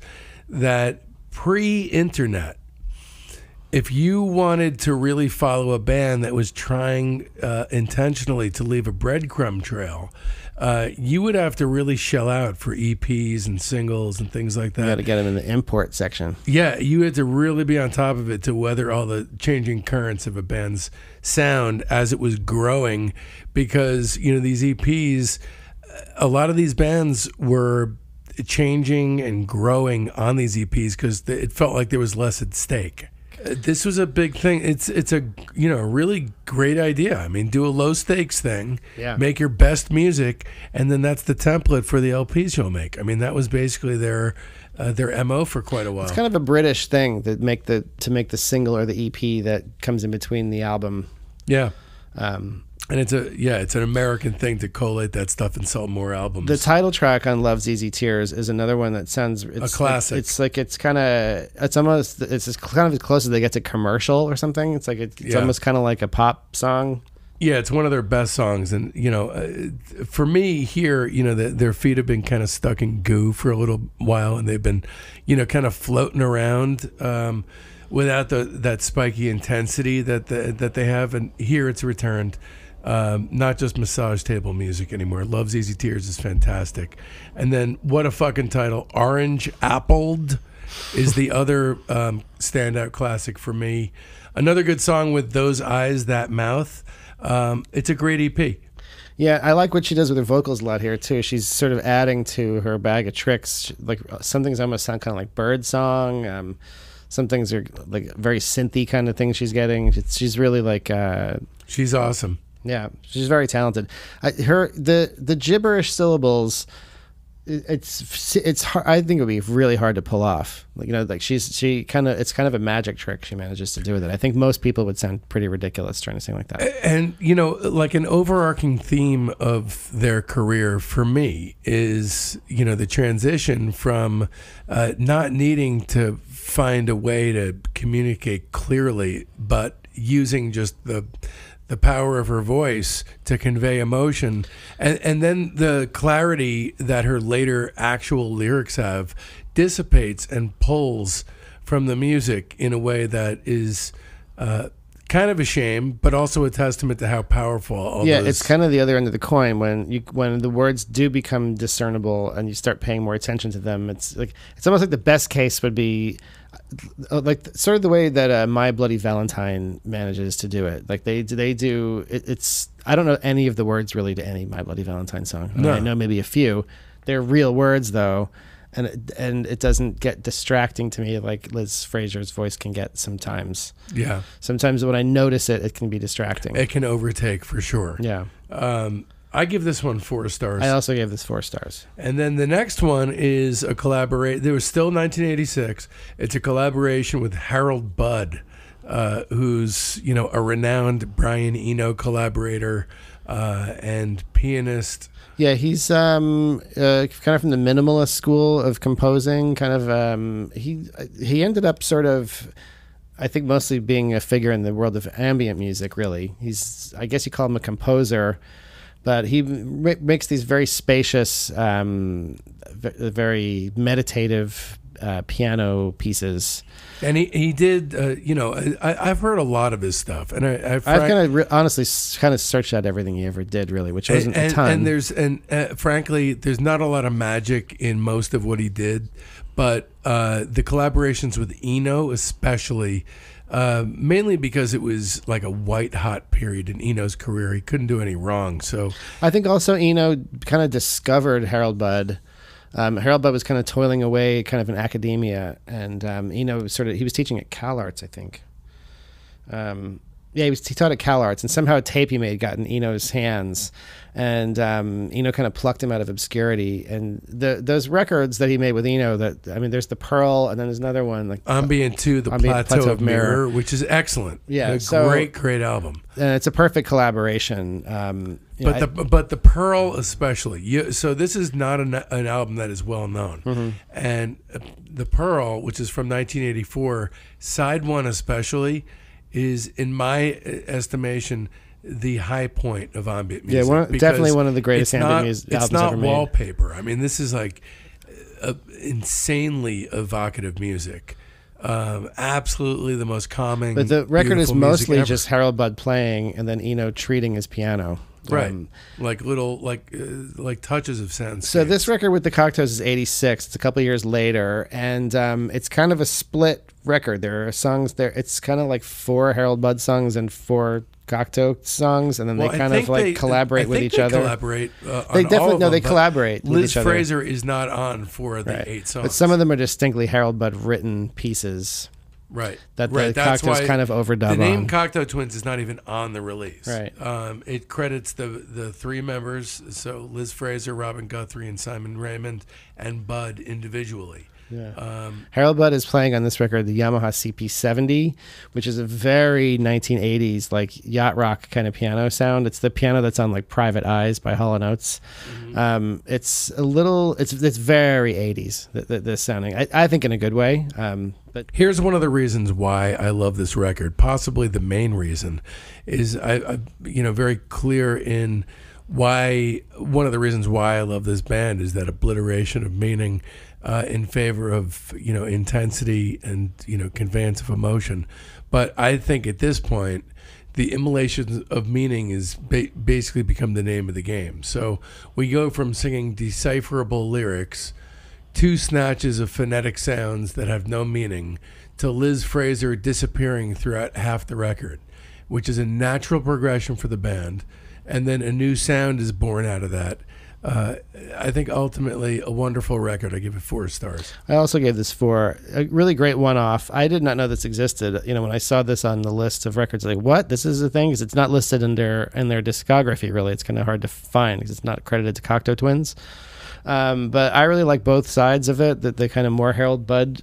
that pre-internet, if you wanted to really follow a band that was trying intentionally to leave a breadcrumb trail, you would have to really shell out for EPs and singles and things like that. You got to get them in the import section. Yeah, you had to really be on top of it to weather all the changing currents of a band's sound as it was growing, because these EPs, a lot of these bands were changing and growing on these EPs because it felt like there was less at stake. This was a big thing. It's a really great idea. I mean, do a low stakes thing, make your best music, and then that's the template for the LPs you'll make. I mean, that was basically their MO for quite a while. It's kind of a British thing to make the single or the EP that comes in between the album. Yeah. And it's an American thing to collate that stuff and sell more albums. The title track on Love's Easy Tears is another one that sounds a classic. It's kind of as close as they get to commercial or something. It's like it's almost kind of like a pop song. Yeah, it's one of their best songs, and for me here, their feet have been kind of stuck in goo for a little while, and they've been, kind of floating around without that spiky intensity that they have, and here it's returned. Not just massage table music anymore. Love's Easy Tears is fantastic. And then what a fucking title. Orange Appled is the other standout classic for me. Another good song with Those Eyes, That Mouth. It's a great EP. Yeah, I like what she does with her vocals a lot here too. She's sort of adding to her bag of tricks. Like some things almost sound kind of like bird song. Some things are like very synthy kind of thing she's getting. She's really like... she's awesome. Yeah, she's very talented. The gibberish syllables it's hard. I think it would be really hard to pull off. Like, like it's kind of a magic trick she manages to do with it. I think most people would sound pretty ridiculous trying to sing like that. And like an overarching theme of their career for me is the transition from not needing to find a way to communicate clearly, but using just the power of her voice to convey emotion, and then the clarity that her later actual lyrics have dissipates and pulls from the music in a way that is kind of a shame, but also a testament to how powerful all those... it's kind of the other end of the coin when the words do become discernible and you start paying more attention to them. It's almost like the best case would be like sort of the way that My Bloody Valentine manages to do it. Like they do it's I don't know any of the words really to any My Bloody Valentine song. No. I know maybe a few. They're real words though, and it doesn't get distracting to me like Liz Fraser's voice can get sometimes. Yeah. Sometimes when I notice it can be distracting. It can overtake for sure. Yeah. I give this one 4 stars. I also gave this 4 stars. And then the next one is a collaboration. There was still 1986. It's a collaboration with Harold Budd, who's a renowned Brian Eno collaborator and pianist. Yeah, he's kind of from the minimalist school of composing. Kind of he ended up sort of, I think, mostly being a figure in the world of ambient music. Really, I guess you call him a composer. But he makes these very spacious, very meditative piano pieces. And he did, I've heard a lot of his stuff, and I've kind of honestly kind of searched out everything he ever did, really, which wasn't a ton. And frankly, there's not a lot of magic in most of what he did, but the collaborations with Eno, especially. Mainly because it was like a white hot period in Eno's career. He couldn't do any wrong. So I think also Eno kind of discovered Harold Budd. Harold Budd was kind of toiling away kind of in academia, and Eno he was teaching at Cal Arts, I think. He taught at Cal Arts, and somehow a tape he made got in Eno's hands, and Eno kind of plucked him out of obscurity. And those records that he made with Eno, there's the Pearl, and then there's another one like Ambient 2, the Plateau of Mirror, which is excellent. Yeah, great album. And it's a perfect collaboration. But the Pearl especially. So this is not an album that is well known, mm-hmm. and the Pearl, which is from 1984, side 1 especially, is, in my estimation, the high point of ambient music. Yeah, definitely one of the greatest ambient music albums ever made. It's not wallpaper. I mean, this is like insanely evocative music. Absolutely the most calming. But the record is mostly ever. just Harold Budd playing and then Eno treating his piano. Right, like little like touches of sound. So this record with the Cocteaus is 86. It's a couple of years later, and it's kind of a split record. There are songs there. It's kind of like 4 Harold Budd songs and 4 Cocteau songs, and then they kind of collaborate with each other. Collaborate. They definitely collaborate with each other. Liz Fraser is not on 4 of the 8 songs, but some of them are distinctly Harold Budd written pieces. Right. That the Cocteaus kind of overdub on. The name Cocteau Twins is not even on the release. Right. It credits the 3 members, so Liz Fraser, Robin Guthrie, and Simon Raymond, and Budd individually. Yeah. Harold Budd is playing on this record the Yamaha CP70, which is a very 1980s like yacht rock kind of piano sound. It's the piano that's on like Private Eyes by Hall & Oates. Mm-hmm. It's very 80s. This sounding, I think, in a good way. But here's one of the reasons why I love this record. Possibly the main reason is I very clear in why. One of the reasons why I love this band is that obliteration of meaning. In favor of intensity and conveyance of emotion, but I think at this point the immolation of meaning is basically become the name of the game. So we go from singing decipherable lyrics, 2 snatches of phonetic sounds that have no meaning, to Liz Fraser disappearing throughout half the record, which is a natural progression for the band, and then a new sound is born out of that. I think ultimately a wonderful record. I give it 4 stars. I also gave this 4. A really great one-off. I did not know this existed. When I saw this on the list of records, like, what? This is a thing? Because it's not listed in their discography, really. It's kind of hard to find because it's not credited to Cocteau Twins. But I really like both sides of it, the kind of more Harold Budd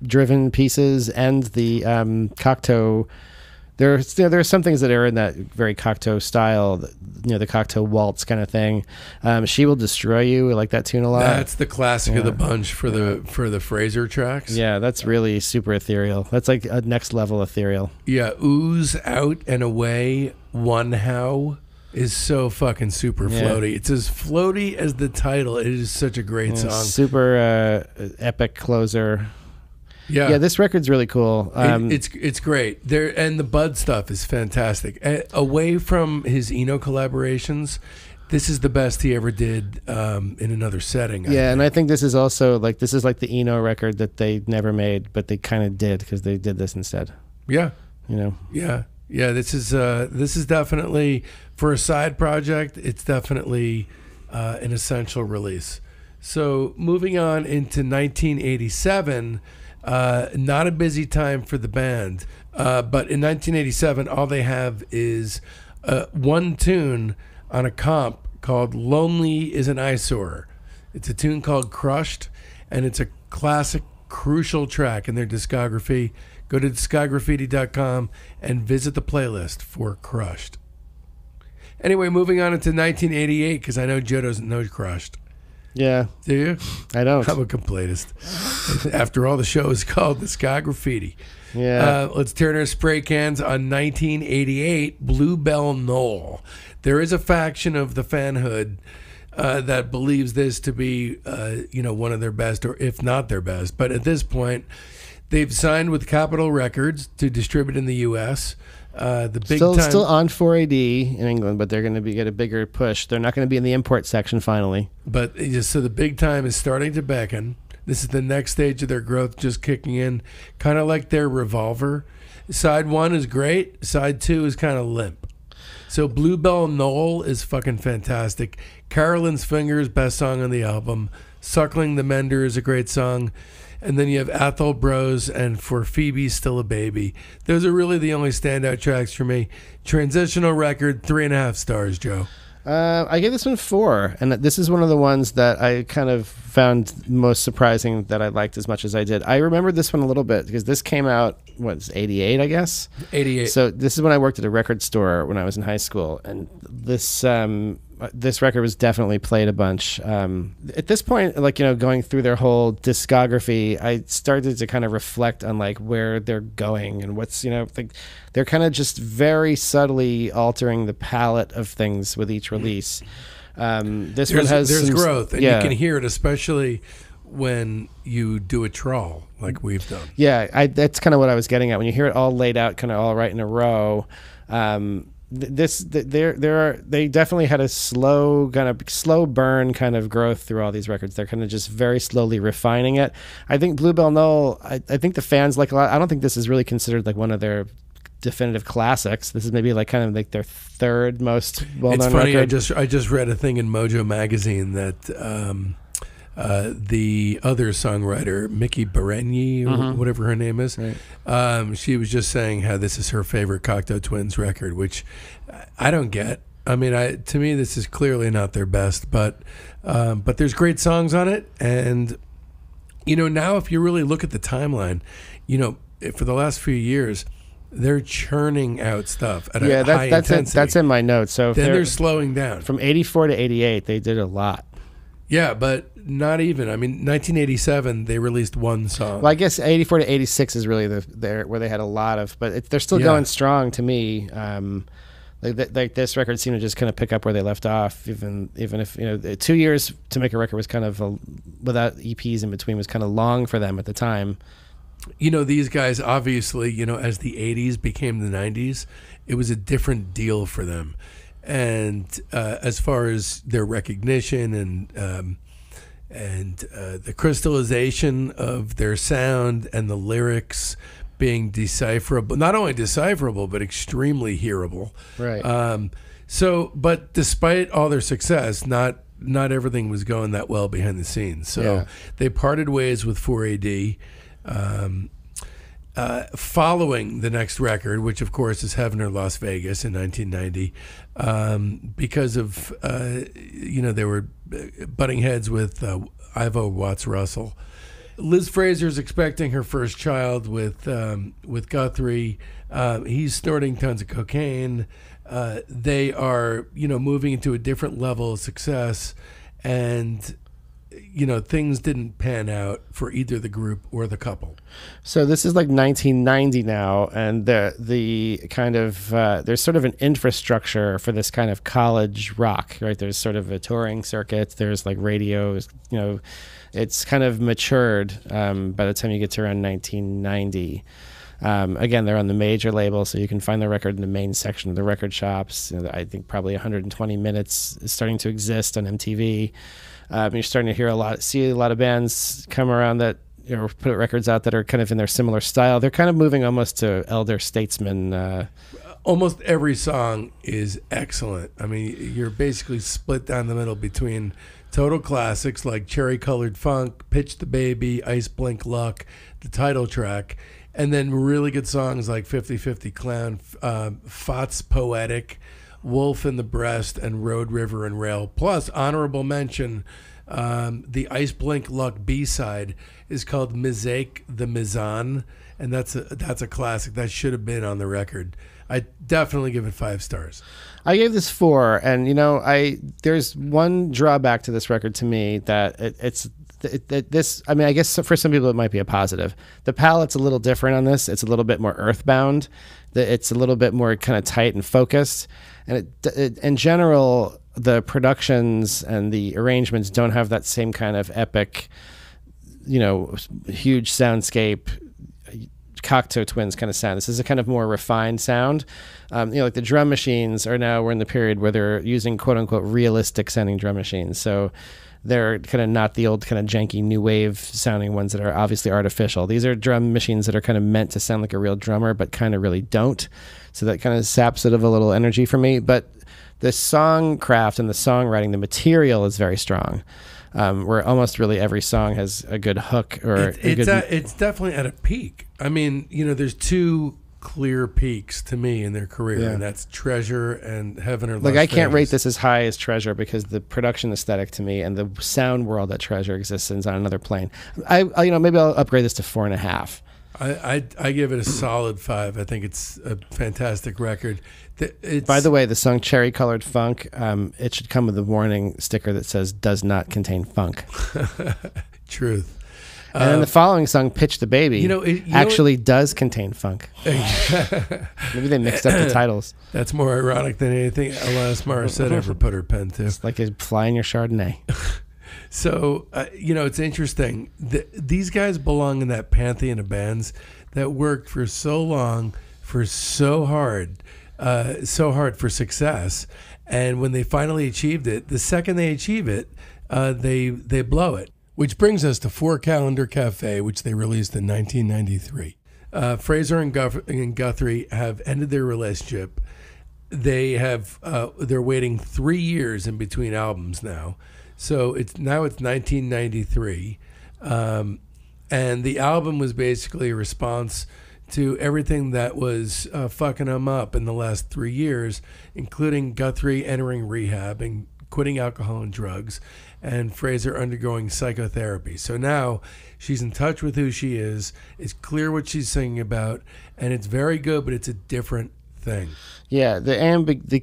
driven pieces and the Cocteau. There are some things that are in that very Cocteau style, the Cocteau waltz kind of thing. She Will Destroy You, I like that tune a lot. That's the classic of the bunch for the Fraser tracks. Yeah, that's really super ethereal. That's like a next level ethereal. Yeah, Ooze Out and Away, One How is so fucking super floaty. It's as floaty as the title. It is such a great song. Super epic closer. Yeah, this record's really cool. It's great. And the Bud stuff is fantastic. Away from his Eno collaborations, this is the best he ever did in another setting. And I think this is also like the Eno record that they never made, but they kind of did because they did this instead. Yeah, Yeah. This is definitely, for a side project, it's definitely an essential release. So moving on into 1987. Not a busy time for the band, but in 1987, all they have is one tune on a comp called Lonely is an Eyesore. It's a tune called Crushed, and it's a classic, crucial track in their discography. Go to discography.com and visit the playlist for Crushed. Anyway, moving on into 1988, because I know Joe doesn't know Crushed. Yeah. Do you? I don't. I'm a complainist. After all, the show is called Discography. Yeah. Let's turn our spray cans on 1988, Bluebell Knoll. There is a faction of the fanhood that believes this to be, one of their best, or if not their best. But at this point, they've signed with Capitol Records to distribute in the U.S. The big still on 4AD in England, but they're going to get a bigger push. They're not going to be in the import section finally. But so the big time is starting to beckon. This is the next stage of their growth, just kicking in, kind of like their Revolver. Side 1 is great. Side 2 is kind of limp. So Bluebell Knoll is fucking fantastic. Carolyn's Fingers, best song on the album. Suckling the Mender is a great song. And then you have Athol Bros and For Phoebe Still a Baby. Those are really the only standout tracks for me. Transitional record, 3.5 stars, Joe. I gave this one 4, and this is one of the ones that I kind of found most surprising that I liked as much as I did. I remember this one a little bit because this came out, 88, I guess? 88. So this is when I worked at a record store when I was in high school, and this record was definitely played a bunch. At this point, going through their whole discography, I started to kind of reflect on where they're going and what's, they're kind of just very subtly altering the palette of things with each release. There's growth, and you can hear it, especially when you do a trawl like we've done. Yeah, that's kind of what I was getting at. When you hear it all laid out, kind of all right in a row. They definitely had a slow burn kind of growth through all these records. They're kind of just very slowly refining it. I think Bluebell Knoll, I think the fans like a lot. I don't think this is really considered one of their definitive classics. This is maybe kind of their third most well-known record. It's funny, I just read a thing in Mojo magazine that the other songwriter, Mickey Berenyi, or whatever her name is, right. She was just saying how this is her favorite Cocteau Twins record, which I don't get. I mean, to me, this is clearly not their best, but there's great songs on it. And, now if you really look at the timeline, for the last few years, they're churning out stuff at a high intensity. That's in my notes. So then they're slowing down. From 84 to 88, they did a lot. Yeah, but not even. I mean, 1987, they released one song. Well, I guess 84 to 86 is really where they had a lot of, but they're still going strong to me. This record seemed to just kind of pick up where they left off, even if 2 years to make a record was kind of without EPs in between was kind of long for them at the time. These guys obviously, as the 80s became the 90s, it was a different deal for them. And as far as their recognition and the crystallization of their sound and the lyrics being decipherable, not only decipherable, but extremely hearable. Right. But despite all their success, not everything was going that well behind the scenes. So they parted ways with 4AD. following the next record, which of course is Heaven or Las Vegas in 1990, because of they were butting heads with Ivo Watts Russell. Liz Fraser's expecting her first child with Guthrie. He's snorting tons of cocaine. They are moving into a different level of success, and things didn't pan out for either the group or the couple. So this is like 1990 now, and the kind of there's sort of an infrastructure for this kind of college rock, right? There's sort of a touring circuit. There's like radios. It's kind of matured by the time you get to around 1990. Again, they're on the major label, so you can find the record in the main section of the record shops. I think probably 120 Minutes is starting to exist on MTV. You're starting to see a lot of bands come around that put records out that are kind of in their similar style. They're kind of moving almost to elder statesmen. Almost every song is excellent. I mean, you're basically split down the middle between total classics like Cherry Colored Funk, Pitch the Baby, Ice Blink Luck, the title track, and then really good songs like 50-50 Clown, Fots Poetic, Wolf in the Breast, and Road, River, and Rail. Plus, honorable mention, the Ice Blink Luck B-side is called Mizake the Mizan, and that's a classic. That should have been on the record. I definitely give it 5 stars. I gave this 4, and there's one drawback to this record to me that I guess for some people it might be a positive. The palette's a little different on this. It's a little bit more earthbound. It's a little bit more kind of tight and focused. And in general, the productions and the arrangements don't have that same kind of epic, huge soundscape, Cocteau Twins kind of sound. This is a kind of more refined sound. Like the drum machines we're in the period where they're using quote unquote realistic sounding drum machines. So they're kind of not the old kind of janky new wave sounding ones that are obviously artificial. These are drum machines that are kind of meant to sound like a real drummer, but kind of really don't. So that kind of saps it of a little energy for me. But the song craft and the songwriting, the material is very strong. Where almost really every song has a good hook it's definitely at a peak. I mean, there's 2 clear peaks to me in their career, and that's Treasure and Heaven or Las Vegas. I can't rate this as high as Treasure because the production aesthetic to me and the sound world that Treasure exists in is on another plane. Maybe I'll upgrade this to 4.5. I give it a solid 5. I think it's a fantastic record. By the way, the song Cherry Colored Funk, it should come with a warning sticker that says does not contain funk. Truth. And then the following song, Pitch the Baby, actually does contain funk. Maybe they mixed up the titles. That's more ironic than anything Alanis Morissette ever put her pen to. It's like a fly in your Chardonnay. So, it's interesting. These guys belong in that pantheon of bands that worked for so long, for so hard for success. And when they finally achieved it, the second they achieve it, they blow it. Which brings us to 4 Calendar Cafe, which they released in 1993. Fraser and Guthrie have ended their relationship. They're waiting 3 years in between albums now. So it's 1993. And the album was basically a response to everything that was fucking them up in the last 3 years, including Guthrie entering rehab and quitting alcohol and drugs, and Fraser undergoing psychotherapy. So now she's in touch with who she is. It's clear what she's singing about, and it's very good, but it's a different thing. Yeah, the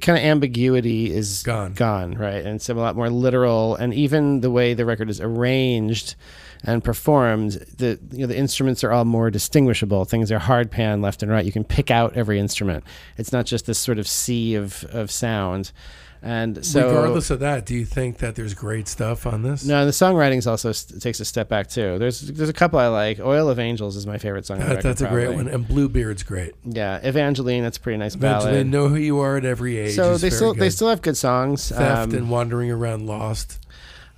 kind of ambiguity is gone, right? And it's a lot more literal, and even the way the record is arranged and performed, the instruments are all more distinguishable. Things are hard pan left and right. You can pick out every instrument. It's not just this sort of sea of sound. And so, regardless of that, do you think that there's great stuff on this? No, the songwriting also takes a step back too. There's a couple I like. Oil of Angels is my favorite song. That's a great one, and Bluebeard's great. Yeah, Evangeline, that's a pretty nice ballad. Evangeline, Know Who You Are at Every Age. So they still have good songs. Theft and Wandering Around Lost.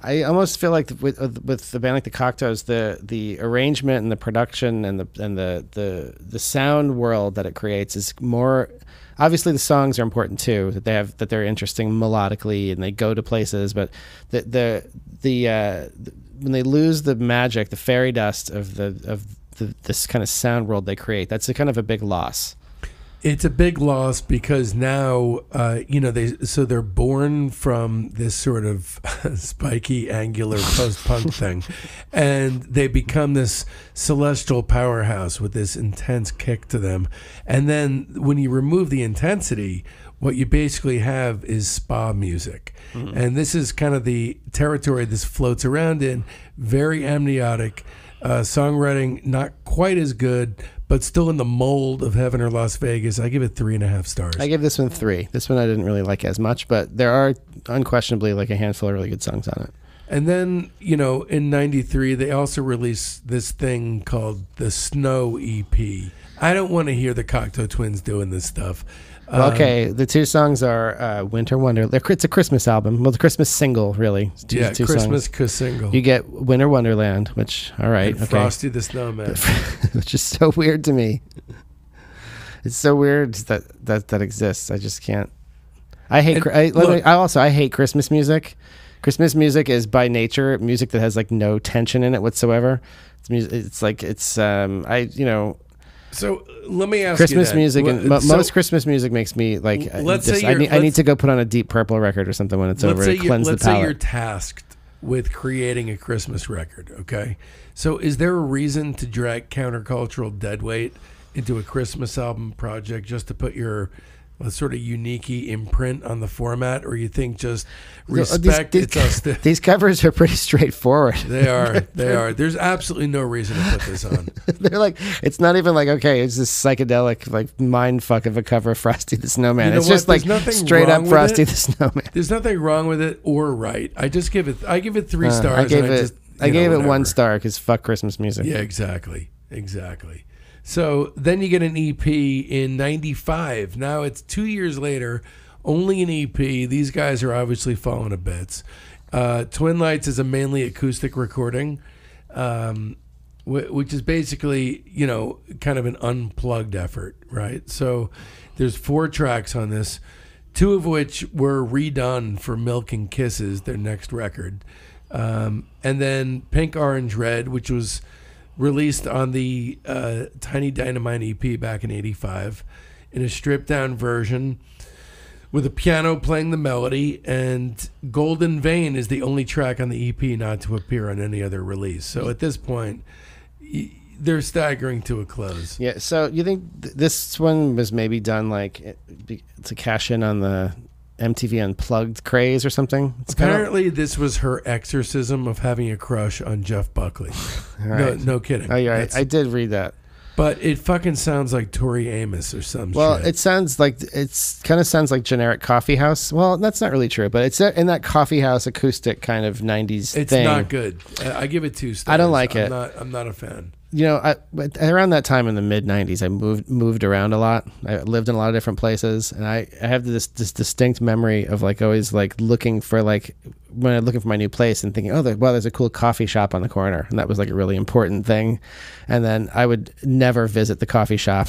I almost feel like with the band like the Cocteaus, the arrangement and the production and the sound world that it creates is more. Obviously, the songs are important too. That they're interesting melodically and they go to places. But when they lose the magic, the fairy dust of this kind of sound world they create. That's a kind of a big loss. It's a big loss because now, they're born from this sort of spiky, angular post-punk thing, and they become this celestial powerhouse with this intense kick to them. And then when you remove the intensity, what you basically have is spa music. Mm-hmm. And this is kind of the territory this floats around in. Very amniotic, songwriting not quite as good, but still in the mold of Heaven or Las Vegas. I give it 3.5 stars. I give this one 3. This one I didn't really like as much, but there are unquestionably like a handful of really good songs on it. And then, in 93, they also released this thing called the Snow EP. I don't want to hear the Cocteau Twins doing this stuff. Well, okay, the 2 songs are Winter Wonderland. It's a Christmas album. Well, the Christmas single, really. Two Christmas single. You get Winter Wonderland, which, all right. And Frosty the Snowman. Which is so weird to me. It's so weird that exists. I just can't. I hate. I hate Christmas music. Christmas music is by nature music that has like no tension in it whatsoever. So let me ask Christmas you music, and most Christmas music makes me like. I need to go put on a Deep Purple record or something when it's over to cleanse the palate. Let's say you're tasked with creating a Christmas record, okay? So is there a reason to drag countercultural deadweight into a Christmas album project just to put your sort of unique imprint on the format, or you think just respect these covers are pretty straightforward. They are. There's absolutely no reason to put this on. They're like, it's not even like, okay, it's this psychedelic like mind fuck of a cover of Frosty the Snowman. It's just like straight up Frosty the Snowman. There's nothing wrong with it or right. I give it 3 stars. I gave it 1 star because fuck Christmas music. Yeah, exactly. So then you get an EP in 95. Now it's 2 years later, only an EP. These guys are obviously falling to bits. Twin Lights is a mainly acoustic recording, which is basically, kind of an unplugged effort, right? So there's 4 tracks on this, 2 of which were redone for Milk and Kisses, their next record. And then Pink, Orange, Red, which was released on the Tiny Dynamite EP back in 85 in a stripped down version with a piano playing the melody, and Golden Vein is the only track on the EP not to appear on any other release. So at this point, they're staggering to a close. Yeah, so you think this one was maybe done like to cash in on the MTV Unplugged craze or something? Apparently, this was her exorcism of having a crush on Jeff Buckley. Right. No kidding. Oh, yeah, I did read that. But it fucking sounds like Tori Amos or some shit. Well, it kind of sounds like generic coffee house. Well, that's not really true, but it's in that coffee house acoustic kind of 90s thing. It's not good. I give it 2 stars. I don't like it. I'm not a fan. Around that time in the mid 90s, I moved around a lot. I lived in a lot of different places, and I have this distinct memory of like always like looking for like when I'm looking for my new place and thinking, there's a cool coffee shop on the corner, and that was like a really important thing. And then I would never visit the coffee shop.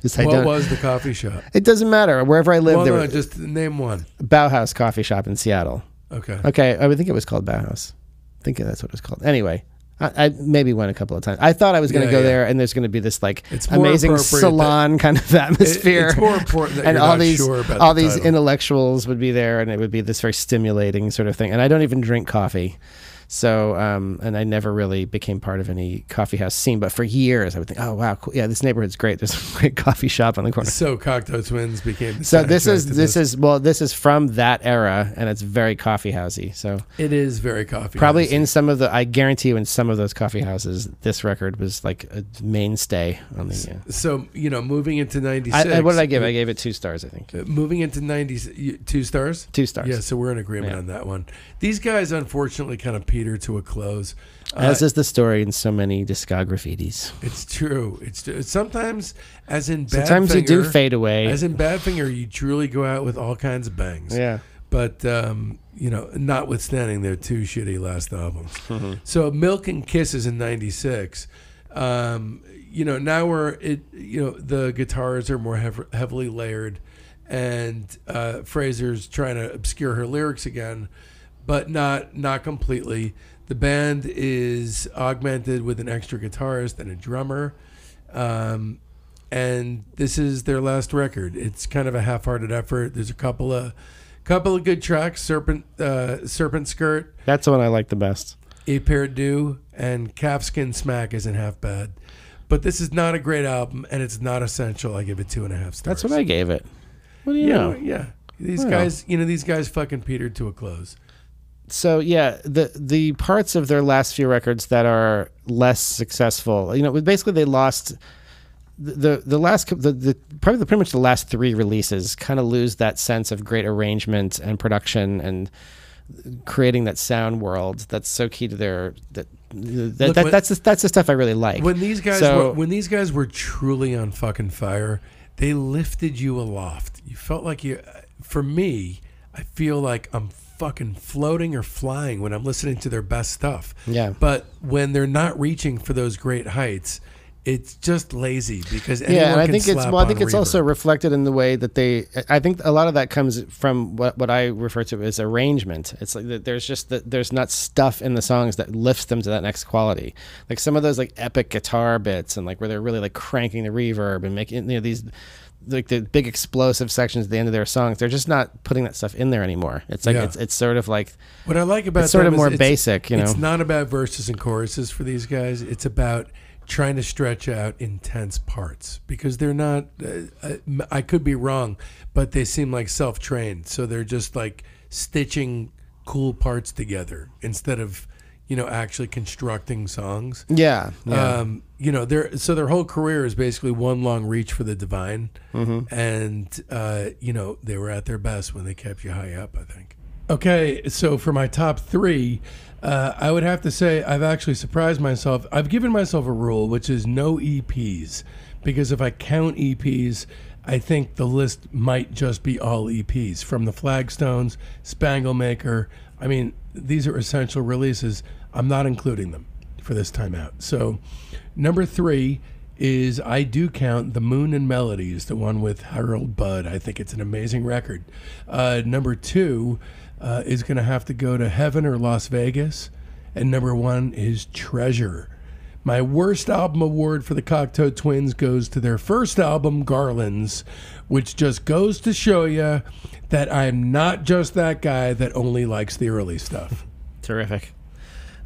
What was the coffee shop? It doesn't matter. Wherever I lived, just name one. Bauhaus Coffee Shop in Seattle. Okay. I would think it was called Bauhaus. I think that's what it was called. Anyway. I maybe went a couple of times. I thought I was going to go there, and there's going to be this like amazing salon kind of atmosphere. It's more important that and you're all not these sure about all the these title. Intellectuals would be there, and it would be this very stimulating sort of thing. And I don't even drink coffee, so and I never really became part of any coffee house scene. But for years, I would think, oh wow, cool. Yeah, this neighborhood's great. There's a great coffee shop on the corner. So Cocteau Twins became. So this is from that era, and it's very coffee housey. So it is very coffee. Probably housey. In some of the, I guarantee you, in some of those coffee houses, this record was like a mainstay on the. So moving into 96. What did I give? I gave it 2 stars, I think. Moving into 90, 2 stars. 2 stars. Yeah, so we're in agreement on that one. These guys, unfortunately, kind of peter to a close. As is the story in so many discographies. It's true. It's sometimes, as in Badfinger. Sometimes you do fade away. As in Badfinger, you truly go out with all kinds of bangs. Yeah. But, notwithstanding their 2 shitty last albums. Mm-hmm. So Milk and Kisses in 96. Now the guitars are more heavily layered, and Fraser's trying to obscure her lyrics again, but not completely. The band is augmented with an extra guitarist and a drummer. And this is their last record. It's kind of a half-hearted effort. There's a couple of good tracks. Serpent Skirt. That's the one I like the best. A Pair Due and Calfskin Smack isn't half bad. But this is not a great album, and it's not essential. I give it 2.5 stars. That's what I gave it. What do you know? Yeah. These guys fucking petered to a close. So yeah, the parts of their last few records that are less successful, basically they lost pretty much the last 3 releases kind of lose that sense of great arrangement and production and creating that sound world that's so key to their that's the stuff I really like. When these guys were truly on fucking fire, they lifted you aloft. You felt like for me, I feel like I'm fucking floating or flying when I'm listening to their best stuff. Yeah. But when they're not reaching for those great heights, it's just lazy because anyone I can think slap I think on it's reverb. also reflected in the way that I think a lot of that comes from what I refer to as arrangement. It's like there's not stuff in the songs that lifts them to that next quality. Like some of those like epic guitar bits and like where they're really like cranking the reverb and making these like the big explosive sections at the end of their songs. They're just not putting that stuff in there anymore. It's like it's sort of like what I like about it's sort of more it's basic. It's not about verses and choruses for these guys. It's about trying to stretch out intense parts because they're not I could be wrong, but they seem like self-trained, so they're just like stitching cool parts together instead of actually constructing songs. Their whole career is basically one long reach for the divine. And they were at their best when they kept you high up, I think. Okay, so for my top 3, I would have to say I've actually surprised myself. I've given myself a rule, which is no EPs, because if I count EPs, I think the list might just be all EPs, from the Flagstones, Spanglemaker. I mean, these are essential releases. I'm not including them for this time out. So number 3 is I do count The Moon and Melodies, the one with Harold Budd. I think it's an amazing record. Number 2 is going to have to go to Heaven or Las Vegas. And number 1 is Treasure. My worst album award for the Cocteau Twins goes to their first album, Garlands, which just goes to show you that I'm not just that guy that only likes the early stuff. Terrific.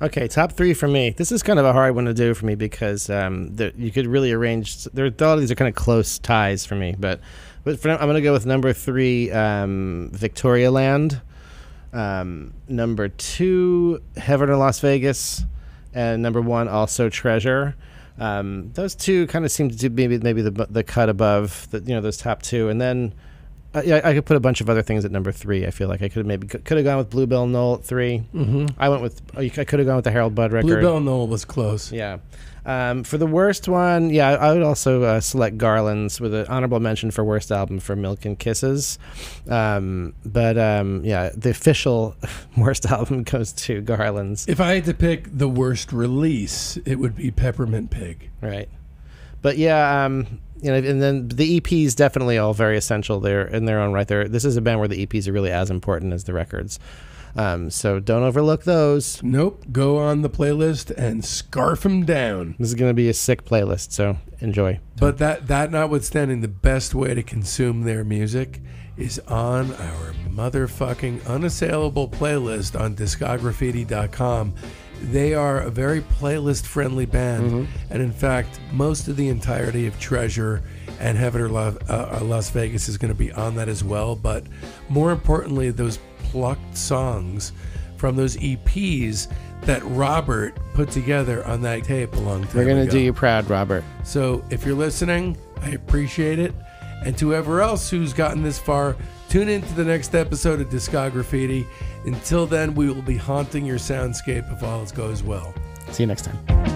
Okay, top 3 for me. This is kind of a hard one to do for me because you could really arrange. All of these are kind of close ties for me, but I'm going to go with number 3, Victoria Land. Number 2, Heaven or Las Vegas, and number 1 also Treasure. Those 2 kind of seem to be maybe the cut above those top 2, and then I could put a bunch of other things at number 3. I feel like I could have gone with Bluebell Knoll at 3. I could have gone with the Harold Budd record. Bluebell Knoll was close. Yeah. For the worst one, I would also select Garlands with an honorable mention for worst album for Milk and Kisses. The official worst album goes to Garlands. If I had to pick the worst release, it would be Peppermint Pig. Right. But and then the EPs definitely all very essential. They're in their own right. This is a band where the EPs are really as important as the records. So don't overlook those. Nope. Go on the playlist and scarf them down. This is going to be a sick playlist, so enjoy. But that notwithstanding, the best way to consume their music is on our motherfucking unassailable playlist on discograffiti.com. They are a very playlist-friendly band, and in fact, most of the entirety of Treasure and Heaven or Las Vegas is going to be on that as well. But more importantly, those plucked songs from those EPs that Robert put together on that tape a long time ago. We're going to do you proud, Robert. So if you're listening, I appreciate it. And to whoever else who's gotten this far, tune in to the next episode of Discograffiti. Until then, we will be haunting your soundscape if all goes well. See you next time.